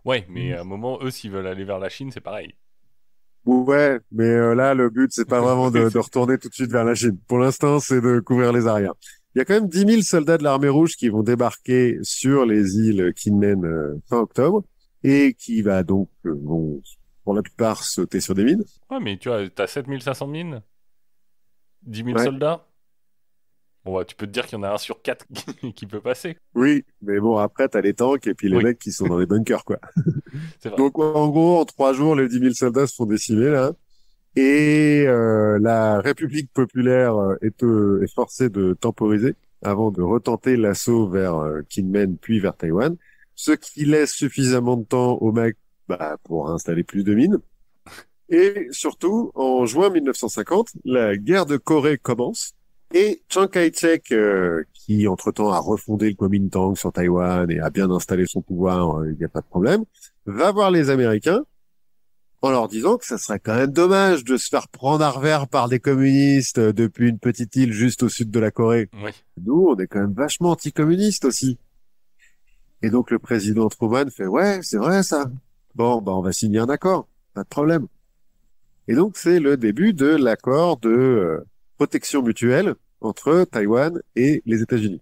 Ouais, mais à un moment, eux, s'ils veulent aller vers la Chine, c'est pareil.
Ouais, mais là, le but, c'est pas vraiment de retourner tout de suite vers la Chine. Pour l'instant, c'est de couvrir les arrières. Il y a quand même 10 000 soldats de l'armée rouge qui vont débarquer sur les îles Kinmen fin octobre et qui va donc, vont, pour la plupart, sauter sur des mines.
Ouais, mais tu vois, t'as 7500 mines, 10 000
Ouais,
soldats. Bon, bah, tu peux te dire qu'il y en a un sur quatre qui peut passer.
oui, mais bon, après, t'as les tanks et puis les
Oui,
mecs qui sont dans les bunkers, quoi.
c'est vrai.
Donc, en gros, en 3 jours, les 10 000 soldats se font décimer, là. Et la République populaire est forcée de temporiser avant de retenter l'assaut vers Kinmen puis vers Taïwan, ce qui laisse suffisamment de temps aux mecs pour installer plus de mines. Et surtout, en juin 1950, la guerre de Corée commence et Chiang Kai-shek, qui entre-temps a refondé le Kuomintang sur Taïwan et a bien installé son pouvoir, il n'y a pas de problème, va voir les Américains en leur disant que ça serait quand même dommage de se faire prendre à revers par des communistes depuis une petite île juste au sud de la Corée.
Oui.
Nous, on est quand même vachement anticommunistes aussi. Et donc le président Truman fait ouais, c'est vrai ça. Bon, bah on va signer un accord, pas de problème. Et donc c'est le début de l'accord de protection mutuelle entre Taïwan et les États-Unis.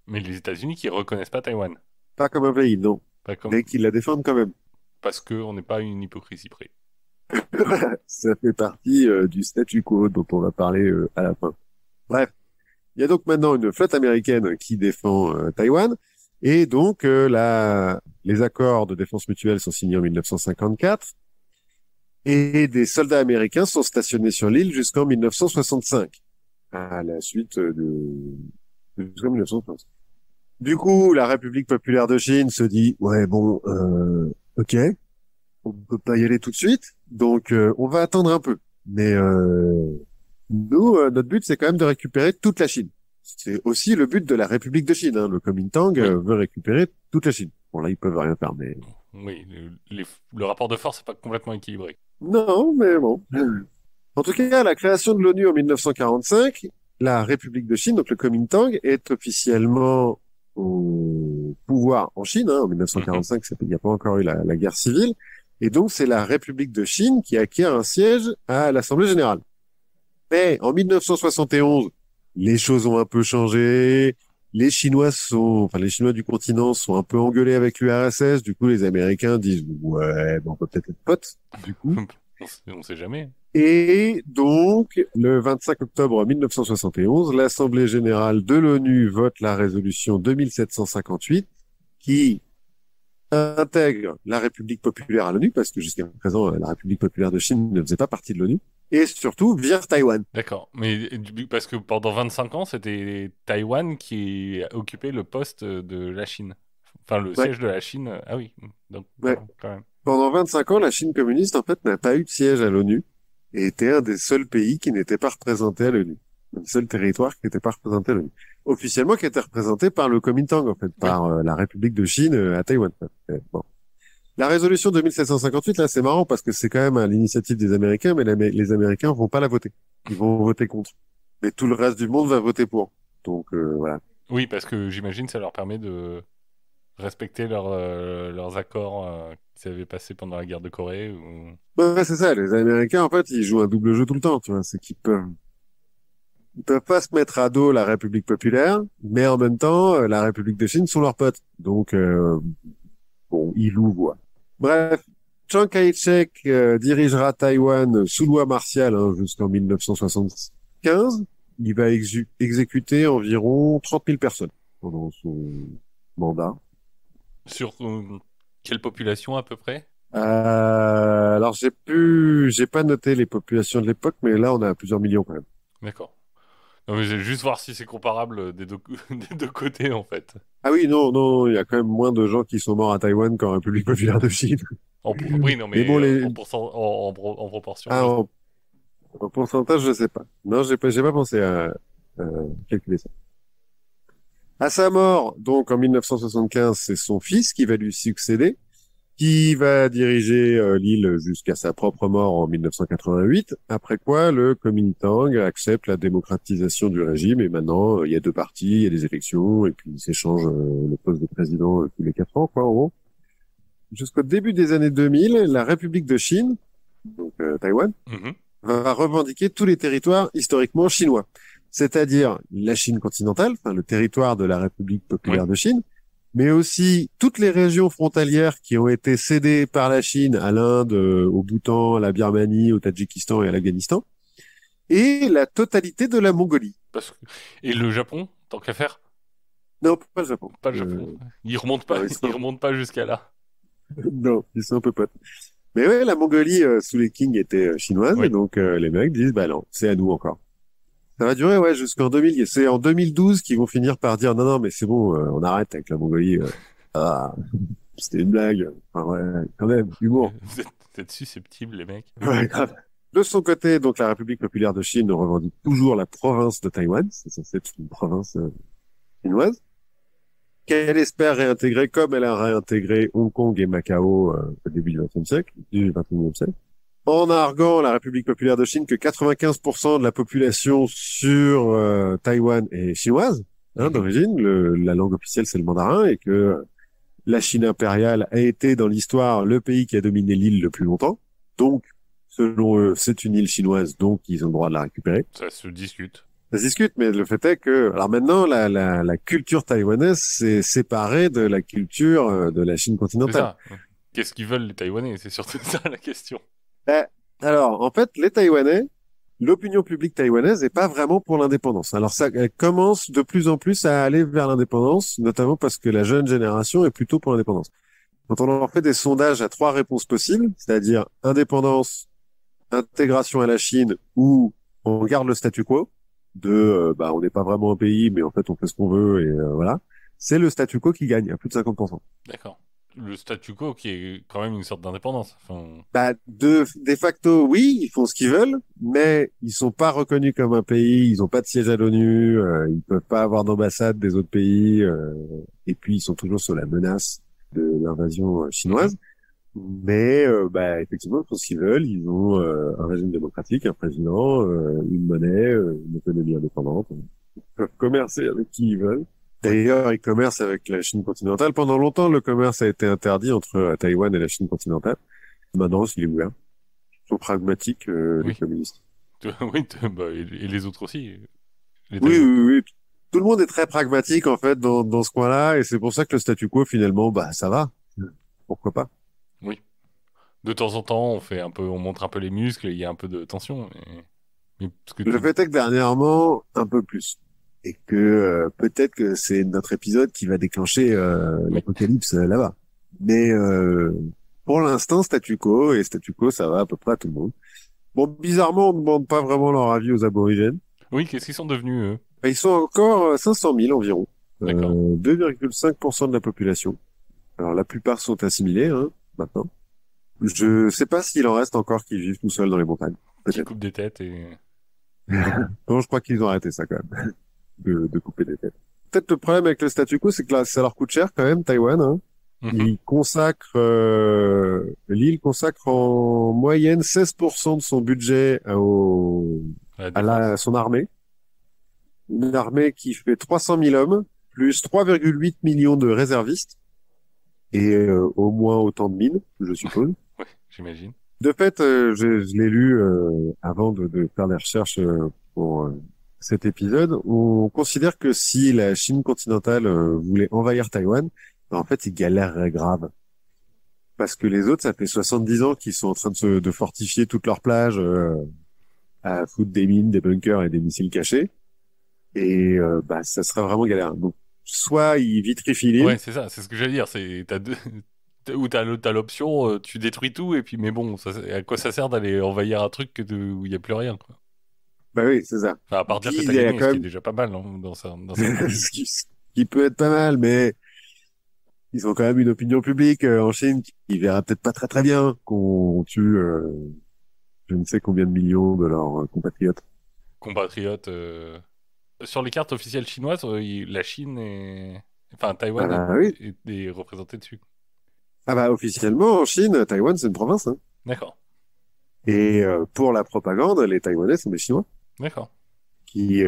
Mais les États-Unis qui reconnaissent pas Taïwan.
Pas comme un pays, non,
Pas comme...
mais qui la défendent quand même.
Parce qu'on n'est pas une hypocrisie près.
Ça fait partie du statu quo dont on va parler à la fin. Bref. Il y a donc maintenant une flotte américaine qui défend Taïwan. Et donc, les accords de défense mutuelle sont signés en 1954. Et des soldats américains sont stationnés sur l'île jusqu'en 1965, à la suite jusqu'en 1965. Du coup, la République populaire de Chine se dit, ouais, bon, ok, on peut pas y aller tout de suite, donc on va attendre un peu. Mais nous, notre but, c'est quand même de récupérer toute la Chine. C'est aussi le but de la République de Chine. Hein. Le Kuomintang
Oui,
veut récupérer toute la Chine. Bon, là, ils peuvent rien faire, mais...
oui. Le rapport de force n'est pas complètement équilibré.
Non, mais bon. En tout cas, à la création de l'ONU en 1945, la République de Chine, donc le Kuomintang, est officiellement au pouvoir en Chine. Hein. En
Mhm.
1945, il n'y a pas encore eu la guerre civile. Et donc, c'est la République de Chine qui acquiert un siège à l'Assemblée générale. Mais en 1971, les choses ont un peu changé. Les Chinois du continent sont un peu engueulés avec l'URSS. Du coup, les Américains disent, ouais, bon, on peut peut-être être potes, du coup.
On sait jamais.
Et donc, le 25 octobre 1971, l'Assemblée générale de l'ONU vote la résolution 2758 qui intègre la République populaire à l'ONU, parce que jusqu'à présent, la République populaire de Chine ne faisait pas partie de l'ONU, et surtout vire Taïwan.
D'accord. Mais parce que pendant 25 ans, c'était Taïwan qui occupait le poste de la Chine. Enfin, le
Ouais,
siège de la Chine. Ah oui. Donc,
ouais.
quand même.
Pendant 25 ans, la Chine communiste, en fait, n'a pas eu de siège à l'ONU et était un des seuls pays qui n'était pas représenté à l'ONU. Le seul territoire qui n'était pas représenté à l'ONU. Officiellement, qui était représenté par le Kuomintang, en fait,
Oui.
par la République de Chine à Taïwan. Bon. La résolution 2758, là, c'est marrant parce que c'est quand même à l'initiative des Américains, mais les Américains vont pas la voter. Ils vont voter contre. Mais tout le reste du monde va voter pour. Donc, voilà.
Oui, parce que j'imagine que ça leur permet de respecter leurs accords qu'ils avaient passés pendant la guerre de Corée. Ou...
Ouais, c'est ça. Les Américains, en fait, ils jouent un double jeu tout le temps, tu vois. C'est qu'ils ils peuvent pas se mettre à dos la République populaire, mais en même temps, la République de Chine sont leurs potes. Donc, bon, ils louent, quoi. Bref, Chiang Kai-shek dirigera Taïwan sous loi martiale hein, jusqu'en 1975. Il va exécuter environ 30 000 personnes pendant son mandat.
Sur quelle population à peu près?
Alors j'ai pas noté les populations de l'époque, mais là on a plusieurs millions quand même.
D'accord. Non, mais je vais juste voir si c'est comparable des deux, des deux côtés, en fait.
Ah oui, non, non, il y a quand même moins de gens qui sont morts à Taïwan qu'en République populaire de Chine.
Oui, non,
Mais
mais
bon,
en, en proportion,
ah, en pourcentage, je sais pas. Non, j'ai pas pensé à calculer ça. À sa mort, donc en 1975, c'est son fils qui va lui succéder, qui va diriger l'île jusqu'à sa propre mort en 1988, après quoi le Kuomintang accepte la démocratisation du régime et maintenant il y a deux partis, il y a des élections et puis ils s'échangent le poste de président tous les 4 ans, quoi, en gros. Jusqu'au début des années 2000, la République de Chine, donc Taïwan,
Mhm.
va revendiquer tous les territoires historiquement chinois, c'est-à-dire la Chine continentale, enfin le territoire de la République
Oui,
populaire de Chine, mais aussi toutes les régions frontalières qui ont été cédées par la Chine à l'Inde, au Bhoutan, à la Birmanie, au Tadjikistan et à l'Afghanistan, et la totalité de la Mongolie.
parce que... Et le Japon, tant qu'à faire?
Non, pas le Japon.
Pas le Japon. Ils remontent pas,
Non, ils
ils
sont,
remontent pas jusqu'à là.
non, ils sont un peu potes. Mais ouais, la Mongolie sous les Qing était chinoise, et
Oui,
donc les mecs disent, bah non, c'est à nous encore. Ça va durer, ouais, jusqu'en 2000. C'est en 2012 qu'ils vont finir par dire, non, non, mais c'est bon, on arrête avec la Mongolie. Ah, c'était une blague. Enfin, ouais, quand même, humour.
vous êtes susceptibles, les mecs.
Ouais, grave. De son côté, donc, la République populaire de Chine revendique toujours la province de Taïwan. C'est censé être une province chinoise. Qu'elle espère réintégrer comme elle a réintégré Hong Kong et Macao au début du XXe siècle, du XXIe siècle. En arguant la République populaire de Chine que 95% de la population sur Taïwan est chinoise, hein,
Mhm.
d'origine. La langue officielle, c'est le mandarin, et que la Chine impériale a été dans l'histoire le pays qui a dominé l'île le plus longtemps. Donc, selon eux, c'est une île chinoise, donc ils ont le droit de la récupérer.
Ça se discute.
Ça se discute, mais le fait est que, alors maintenant, la culture taïwanaise s'est séparée de la culture de la Chine
C'est
continentale.
ça. Qu'est-ce qu'ils veulent, les Taïwanais? C'est surtout ça la question.
Euh, alors, en fait, les Taïwanais, l'opinion publique taïwanaise n'est pas vraiment pour l'indépendance. Alors ça elle commence de plus en plus à aller vers l'indépendance, notamment parce que la jeune génération est plutôt pour l'indépendance. Quand on leur fait des sondages à 3 réponses possibles, c'est-à-dire indépendance, intégration à la Chine ou on garde le statu quo, bah on n'est pas vraiment un pays, mais en fait on fait ce qu'on veut et voilà, c'est le statu quo qui gagne à plus de 50%.
D'accord. Le statu quo qui est quand même une sorte d'indépendance. Enfin,
Bah, de facto, oui, ils font ce qu'ils veulent, mais ils sont pas reconnus comme un pays, ils ont pas de siège à l'ONU, ils peuvent pas avoir d'ambassade des autres pays, et puis ils sont toujours sous la menace de l'invasion
mhm.
chinoise. Mais bah, effectivement, ils font ce qu'ils veulent, ils ont un régime démocratique, un président, une monnaie, une économie indépendante, ils peuvent commercer avec qui ils veulent.
Oui,
D'ailleurs, ils commercent avec la Chine continentale. Pendant longtemps, le commerce a été interdit entre Taïwan et la Chine continentale. Maintenant, il est ouvert. Ils sont pragmatiques, les
oui.
communistes.
Oui, bah, et les autres aussi, les
Oui,
Taïwanais.
oui, oui. Tout le monde est très pragmatique, en fait, dans ce coin-là, et c'est pour ça que le statu quo, finalement, bah, ça va. Pourquoi pas?
Oui. De temps en temps, on fait un peu, on montre un peu les muscles, il y a un peu de tension. Mais parce que
Le
tu...
fait est que dernièrement, un peu plus. Et que peut-être que c'est notre épisode qui va déclencher
Oui.
l'apocalypse là-bas. Mais pour l'instant, statu quo, et statu quo, ça va à peu près à tout le monde. Bon, bizarrement, on ne demande pas vraiment leur avis aux aborigènes.
Oui, qu'est-ce qu'ils sont devenus, eux?
Ils sont encore 500 000 environ,
D'accord.
2,5% de la population. Alors la plupart sont assimilés hein, maintenant. Je sais pas s'il en reste encore qui vivent tout seuls dans les montagnes.
Qui
Peut-être.
coupent des têtes et...
Non, je crois qu'ils ont arrêté ça quand même, de couper des têtes. Peut-être le problème avec le statu quo, c'est que là, ça leur coûte cher quand même, Taïwan. Hein.
Mhm.
L'île consacre en moyenne 16% de son budget
La défense.
son armée. Une armée qui fait 300 000 hommes, plus 3,8 millions de réservistes et au moins autant de mines, je suppose.
Ouais, j'imagine.
De fait, je l'ai lu avant de faire des recherches pour cet épisode. On considère que si la Chine continentale voulait envahir Taïwan, ben, en fait, ils galéreraient grave. Parce que les autres, ça fait 70 ans qu'ils sont en train de fortifier toutes leurs plages à foutre des mines, des bunkers et des missiles cachés. Et bah, ça serait vraiment galère. Donc, soit ils vitrifient
Ouais,
l'île.
c'est ça, c'est ce que j'allais dire. T'as deux, ou t'as l'option, tu détruis tout, et puis, mais bon, à quoi ça sert d'aller envahir un truc où il n'y a plus rien, quoi.
Bah oui, c'est ça.
Enfin, à part
Puis
dire que
il
t'as
y a
gagné,
quand
ce qui est
même
déjà pas mal, hein, dans certains pays.
ce qui peut être pas mal, mais ils ont quand même une opinion publique en Chine qui verra peut-être pas très très bien qu'on tue je ne sais combien de millions de leurs compatriotes.
Compatriotes, sur les cartes officielles chinoises, la Chine enfin,
Ah
Taïwan
bah oui.
est représenté dessus.
Ah bah officiellement en Chine, Taïwan c'est une province. Hein.
D'accord,
Et pour la propagande, les Taïwanais sont des Chinois
d'accord.
qui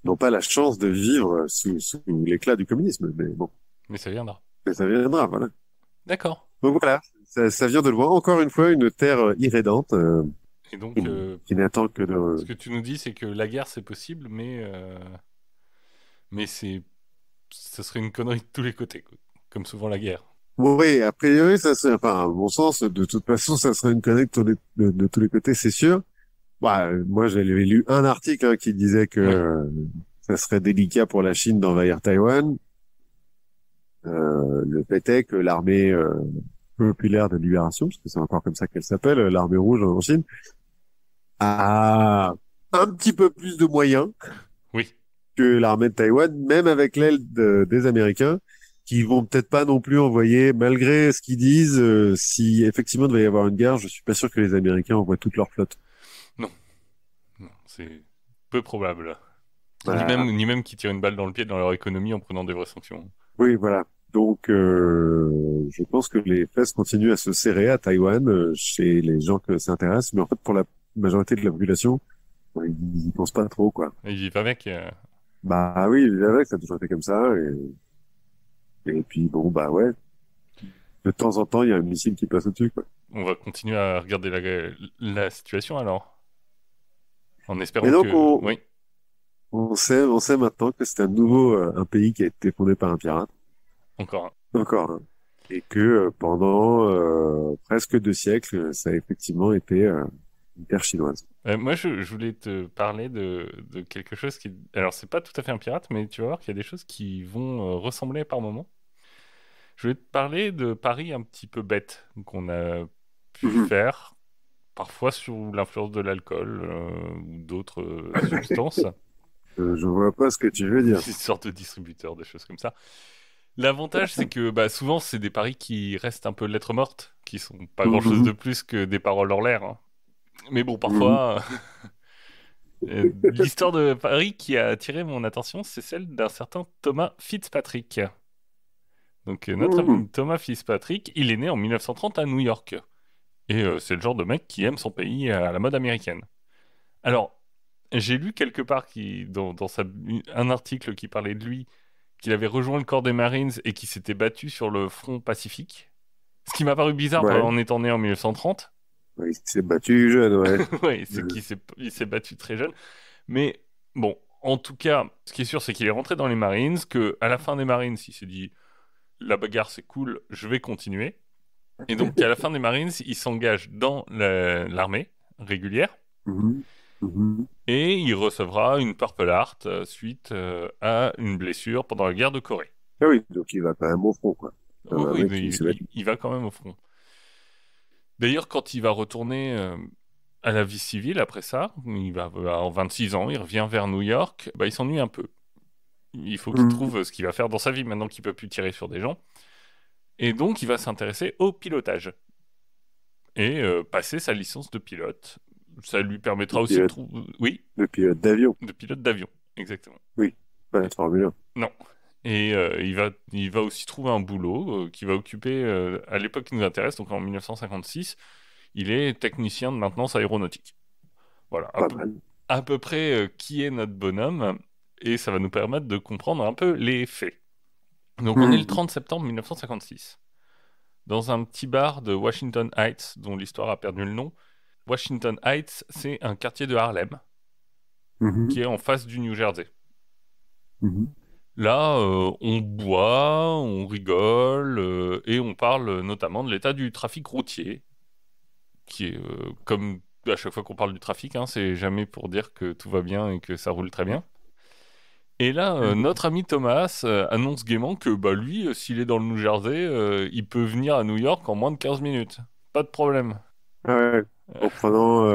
n'ont pas la chance de vivre sous l'éclat du communisme. Mais bon,
Mais ça viendra.
mais ça viendra, voilà.
D'accord.
Donc voilà, ça vient de loin. Encore une fois, une terre irrédente
Et donc,
qui n'attend que
ce
de...
que tu nous dis, c'est que la guerre, c'est possible, mais ce serait une connerie de tous les côtés, quoi. Comme souvent la guerre.
Bon, oui, a priori, ça serait, enfin, à mon sens, de toute façon, ça serait une connerie de tous les côtés, c'est sûr. Bah, moi, j'avais lu un article hein, qui disait que
Oui,
ça serait délicat pour la Chine d'envahir Taïwan. Le fait est que l'armée populaire de libération, parce que c'est encore comme ça qu'elle s'appelle, l'armée rouge en Chine, a un petit peu plus de moyens
oui.
que l'armée de Taïwan, même avec l'aide des Américains, qui vont peut-être pas non plus envoyer, malgré ce qu'ils disent, si effectivement il devait y avoir une guerre, je suis pas sûr que les Américains envoient toute leur flotte.
Non, non, c'est peu probable.
Voilà.
Ni même qu'ils tirent une balle dans le pied dans leur économie en prenant des vraies sanctions.
Oui, voilà. Donc, je pense que les fesses continuent à se serrer à Taïwan chez les gens que ça intéresse, mais en fait, pour la majorité de la population, ouais, ils y pensent pas trop, quoi.
Et ils vivent avec.
Bah oui, c'est vrai que ça a toujours été comme ça, et puis bon, bah ouais, de temps en temps, il y a un missile qui passe au-dessus, quoi.
On va continuer à regarder la situation alors, en
Et
espérant
donc,
que... Oui,
on sait maintenant que c'est à nouveau un pays qui a été fondé par un pirate,
encore un.
encore, hein. Et que pendant presque 2 siècles, ça a effectivement été une terre chinoise.
Moi, je voulais te parler de quelque chose qui... Alors, c'est pas tout à fait un pirate, mais tu vas voir qu'il y a des choses qui vont ressembler par moment. Je voulais te parler de paris un petit peu bêtes qu'on a pu
Mhm.
faire, parfois sous l'influence de l'alcool ou d'autres substances.
Je vois pas ce que tu veux dire.
Une sorte de distributeur, des choses comme ça. L'avantage, c'est que bah, souvent, c'est des paris qui restent un peu lettres mortes, qui sont pas grand-chose de
Mhm.
plus que des paroles en l'air, hein. Mais bon,
Mhm.
parfois, l'histoire de Paris qui a attiré mon attention, c'est celle d'un certain Thomas Fitzpatrick. Donc notre
Mhm.
ami Thomas Fitzpatrick, il est né en 1930 à New York. Et c'est le genre de mec qui aime son pays à la mode américaine. Alors, j'ai lu quelque part un article qui parlait de lui, qu'il avait rejoint le corps des Marines et qui s'était battu sur le front Pacifique. Ce qui m'a paru bizarre
Ouais.
en étant né en 1930.
Ouais, il s'est battu jeune, ouais.
Ouais, c'est
Euh,
il s'est battu très jeune. Mais bon, en tout cas, ce qui est sûr, c'est qu'il est rentré dans les Marines, que à la fin des Marines, il s'est dit, la bagarre c'est cool, je vais continuer. Et donc à la fin des Marines, il s'engage dans l'armée régulière
mhm. Mhm.
et il recevra une Purple Heart suite à une blessure pendant la guerre de Corée.
Ah oui, donc il va quand même au front, quoi.
Oui,
Un
oui,
mec qui s'est battu.
il va quand même au front. D'ailleurs, quand il va retourner à la vie civile après ça, il va en 26 ans, il revient vers New York, bah, il s'ennuie un peu. Il faut qu'il
Mhm.
trouve ce qu'il va faire dans sa vie maintenant qu'il peut plus tirer sur des gens. Et donc, il va s'intéresser au pilotage et passer sa licence de pilote. Ça lui
Le
permettra aussi de
pilote,
trouver... Oui,
le pilote d'avion.
de pilote d'avion, exactement.
Oui, pas la Formule 1.
Non. Et il va aussi trouver un boulot qui va occuper, à l'époque qui nous intéresse, donc en 1956, il est technicien de maintenance aéronautique. Voilà,
Pas mal.
à peu près qui est notre bonhomme, et ça va nous permettre de comprendre un peu les faits. Donc on est le
Mhm.
30 septembre 1956, dans un petit bar de Washington Heights, dont l'histoire a perdu le nom. Washington Heights, c'est un quartier de Harlem,
Mhm.
qui est en face du New Jersey.
Mhm.
Là, on boit, on rigole, et on parle notamment de l'état du trafic routier, qui est comme à chaque fois qu'on parle du trafic, hein, c'est jamais pour dire que tout va bien et que ça roule très bien. Et là, notre ami Thomas annonce gaiement que bah, lui, s'il est dans le New Jersey, il peut venir à New York en moins de 15 minutes. Pas de problème.
Ah ouais. En prenant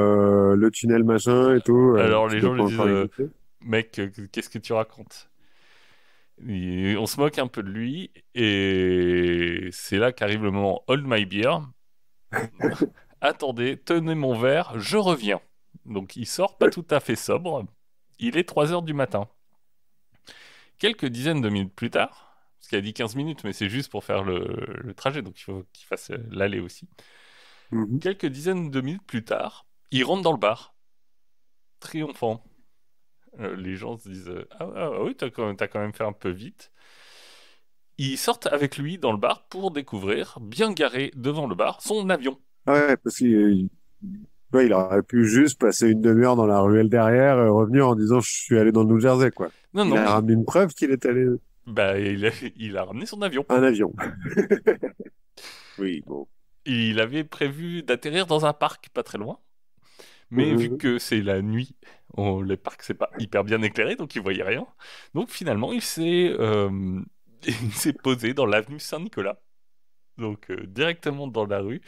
le tunnel machin et tout,
Alors
qui
les
doit
gens
pas
lui disent,
encore exister.
mec, qu'est-ce que tu racontes? On se moque un peu de lui, et c'est là qu'arrive le moment Hold my beer. Attendez, tenez mon verre, je reviens. Donc il sort pas tout à fait sobre. Il est 3 heures du matin. Quelques dizaines de minutes plus tard, parce qu'il a dit 15 minutes, mais c'est juste pour faire le trajet, donc il faut qu'il fasse l'aller aussi.
Mhm.
Quelques dizaines de minutes plus tard, il rentre dans le bar, triomphant. Les gens se disent ah oui, t'as quand même fait un peu vite. Ils sortent avec lui dans le bar pour découvrir, bien garé devant le bar, son avion.
Ah ouais, parce qu'il ouais, il aurait pu juste passer une demi-heure dans la ruelle derrière, revenir en disant je suis allé dans le New Jersey, quoi.
Non,
Il
non,
a ramené une preuve qu'il est allé
bah, il a ramené son avion.
un avion. Oui, bon.
Il avait prévu d'atterrir dans un parc pas très loin, mais vu
Mhm.
que c'est la nuit, les parcs c'est pas hyper bien éclairé, donc il voyait rien. Donc finalement, il s'est posé dans l'avenue Saint-Nicolas, donc directement dans la rue,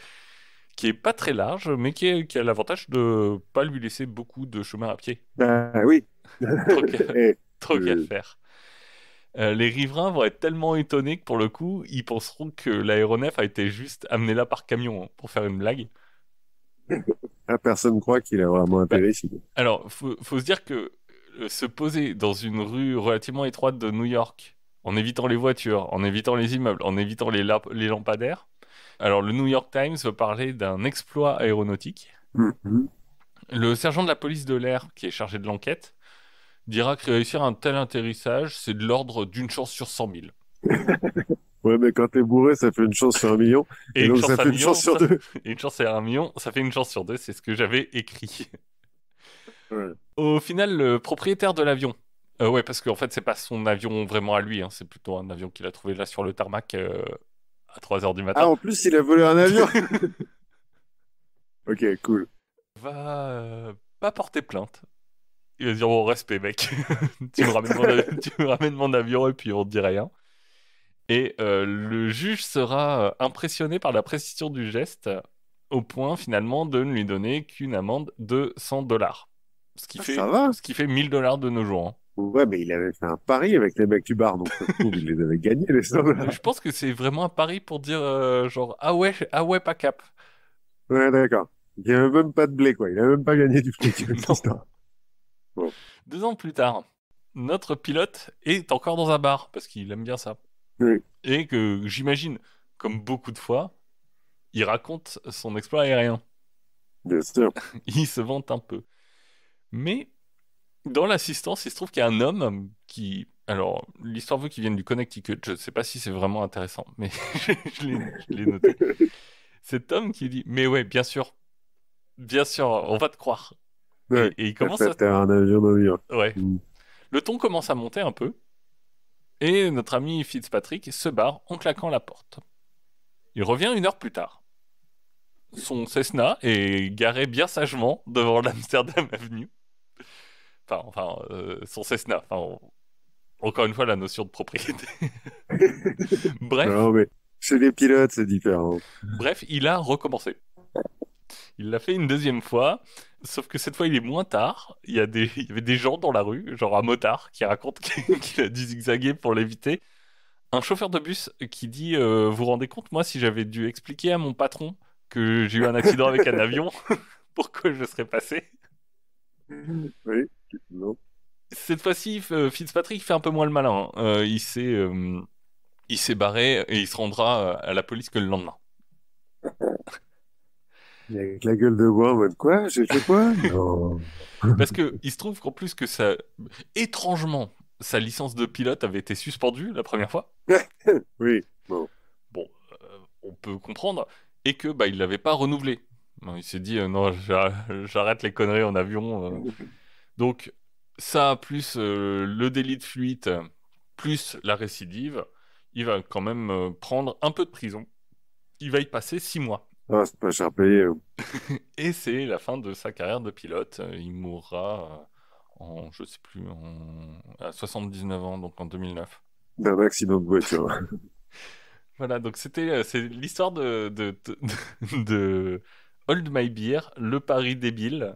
qui est pas très large, mais qui a l'avantage de pas lui laisser beaucoup de chemin à pied.
Bah oui.
Trop qu'à
Et,
trop qu'à
euh,
faire. Les riverains vont être tellement étonnés que pour le coup, ils penseront que l'aéronef a été juste amené là par camion, hein, pour faire une blague.
personne croit qu'il a vraiment
Bah,
atterri ici.
alors, faut se dire que se poser dans une rue relativement étroite de New York, en évitant les voitures, en évitant les immeubles, en évitant les lampadaires. Alors, le New York Times veut parler d'un exploit aéronautique.
Mhm.
Le sergent de la police de l'air, qui est chargé de l'enquête, dira que réussir un tel atterrissage, c'est de l'ordre d'une chance sur 100 000.
Ouais, mais quand t'es bourré, ça fait une chance sur un million.
Et
Et
une
donc, ça
chance à un
fait une chance
million,
sur deux.
et une chance à un million, ça fait une chance sur deux, c'est ce que j'avais écrit.
Ouais.
Au final, le propriétaire de l'avion, ouais, parce qu'en fait, c'est pas son avion vraiment à lui, hein, c'est plutôt un avion qu'il a trouvé là sur le tarmac à 3 heures du
Ah,
matin,
en plus, il a volé un avion. Ok, cool.
va pas porter plainte. Il va dire, bon, respect, mec. Tu me ramènes mon avion et puis on te dit rien. Et le juge sera impressionné par la précision du geste, au point finalement de ne lui donner qu'une amende de 100 dollars.
Ah, ça va.
Ce qui fait 1000 dollars de nos jours, hein.
Ouais, mais il avait fait un pari avec les mecs du bar, donc ça se trouve, il les avait gagnés, les sommes-là.
Je pense que c'est vraiment un pari pour dire genre ah ouais, pas cap.
Ouais, d'accord. Il n'y avait même pas de blé, quoi. Il a même pas gagné du fric, cette
Non.
histoire. Bon.
2 ans plus tard, notre pilote est encore dans un bar parce qu'il aime bien ça.
Oui,
Et que j'imagine, comme beaucoup de fois, il raconte son exploit aérien.
bien sûr.
Il se vante un peu. Mais dans l'assistance, il se trouve qu'il y a un homme qui... Alors, l'histoire veut qu'il vienne du Connecticut. Je ne sais pas si c'est vraiment intéressant, mais je l'ai noté. Cet homme qui dit, mais ouais, bien sûr, on va te croire.
Ouais.
Et il
T'as
commence
fait un avion dans New York.
Ouais.
Mm.
Le ton commence à monter un peu, et notre ami Fitzpatrick se barre en claquant la porte. Il revient 1 heure plus tard. Son Cessna est garé bien sagement devant l'Amsterdam Avenue. Son Cessna. Encore une fois, la notion de propriété. Bref,
Non, mais chez les pilotes, c'est différent.
il a recommencé. Il l'a fait une deuxième fois, sauf que cette fois, il est moins tard. Il y avait des gens dans la rue, genre un motard, qui raconte qu'il a dû zigzaguer pour l'éviter. Un chauffeur de bus qui dit vous vous rendez compte, moi, si j'avais dû expliquer à mon patron que j'ai eu un accident avec un avion, pourquoi je serais passé?
Oui, non.
Cette fois-ci, Fitzpatrick fait un peu moins le malin, hein. Il s'est barré et il se rendra à la police que le lendemain.
Avec la gueule de bois en mode quoi? J'ai fait quoi? Non.
Parce que il se trouve qu'en plus que ça, étrangement, sa licence de pilote avait été suspendue la première fois.
Oui, bon.
Bon, on peut comprendre, et que bah il l'avait pas renouvelé. Non, il s'est dit non, j'arrête les conneries en avion. Donc ça plus le délit de fuite, plus la récidive, il va quand même prendre un peu de prison. Il va y passer 6 mois.
Ah, c'est pas cher payé.
Et c'est la fin de sa carrière de pilote. Il mourra je sais plus, à 79 ans, donc en 2009.
D'un accident de voiture.
Voilà, donc c'est l'histoire de Hold My Beer, le pari débile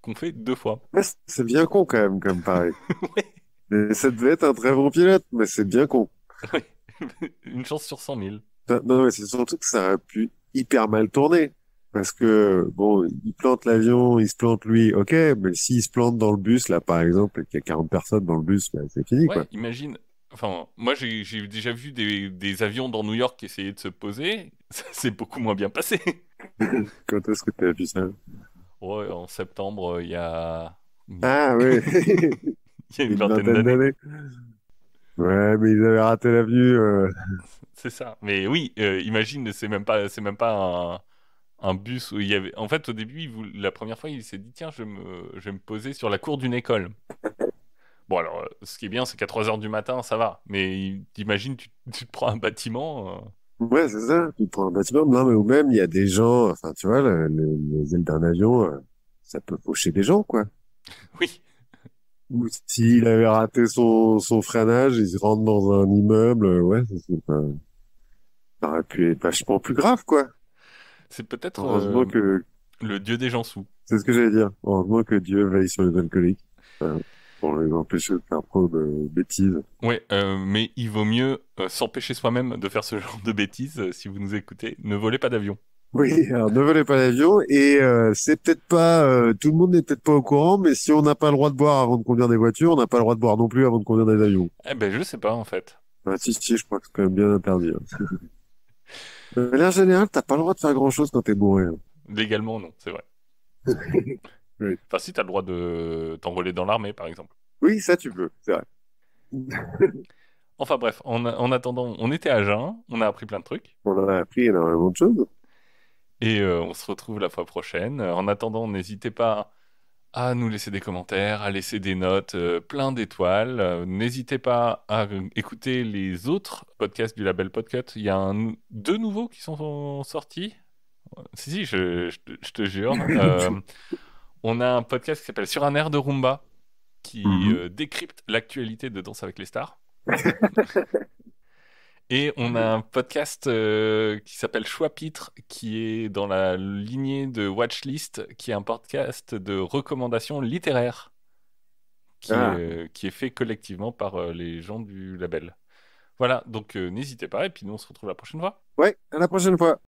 qu'on fait 2 fois.
Ouais, c'est bien con quand même, comme pareil.
Ouais,
Mais ça devait être un très bon pilote, mais c'est bien con.
ouais. Une chance sur 100 000.
Non, mais c'est surtout que ça aurait pu hyper mal tourner. Parce que, bon, il plante l'avion, il se plante lui, ok, mais s'il se plante dans le bus, là, par exemple, et qu'il y a 40 personnes dans le bus, bah, c'est fini, quoi.
Ouais, imagine. Enfin, moi j'ai déjà vu des avions dans New York qui essayaient de se poser. Ça s'est beaucoup moins bien passé.
Quand est-ce que tu as vu ça?
Ouais, en septembre,
Ah, oui,
il y a une
une
vingtaine
vingtaine
d'années.
d'années. Ouais, mais ils avaient raté l'avenue.
C'est ça. Mais oui, imagine, c'est même pas un bus où il y avait. En fait, au début, la première fois, il s'est dit, tiens, je vais me poser sur la cour d'une école. Bon, alors, ce qui est bien, c'est qu'à 3 heures du matin, ça va. Mais t'imagines, tu te prends un bâtiment.
Ouais, c'est ça. Tu prends un bâtiment. Non, mais ou même, il y a des gens, enfin, tu vois, les ailes d'un avion, ça peut faucher des gens, quoi.
Oui,
Ou s'il avait raté son freinage, il se rentre dans un immeuble, ouais, ça aurait pu être vachement plus grave, quoi.
c'est peut-être
Heureusement que,
le dieu des gens sous.
c'est ce que j'allais dire. Heureusement que Dieu veille sur les alcooliques, pour les empêcher de faire trop de bêtises.
Ouais, mais il vaut mieux s'empêcher soi-même de faire ce genre de bêtises si vous nous écoutez. Ne volez pas d'avion.
Oui, alors ne volez pas l'avion et c'est peut-être pas tout le monde n'est peut-être pas au courant, mais si on n'a pas le droit de boire avant de conduire des voitures, on n'a pas le droit de boire non plus avant de conduire des avions.
Eh ben, je sais pas, en fait.
Ah, si, je crois que c'est quand même bien interdit, hein. De manière générale, t'as pas le droit de faire grand-chose quand t'es bourré, hein.
Légalement, non, c'est vrai.
Oui.
Enfin, si, t'as le droit de t'enrôler dans l'armée, par exemple.
Oui, ça tu peux, c'est vrai.
Enfin bref, en attendant, on était à jeun, on a appris plein de trucs,
On en a appris énormément de choses.
et on se retrouve la fois prochaine. En attendant, n'hésitez pas à nous laisser des commentaires, à laisser des notes, plein d'étoiles. N'hésitez pas à écouter les autres podcasts du label Podcut. Il y a deux nouveaux qui sont sortis. Si, si, je te jure. On a un podcast qui s'appelle Sur un air de Rumba, qui
Mhm.
décrypte l'actualité de Danse avec les stars. Et on a un podcast qui s'appelle Choix-Pitre, qui est dans la lignée de Watchlist, qui est un podcast de recommandations littéraires,
Ah,
qui est fait collectivement par les gens du label. Voilà, donc n'hésitez pas, et puis nous on se retrouve la prochaine fois.
ouais, à la prochaine fois.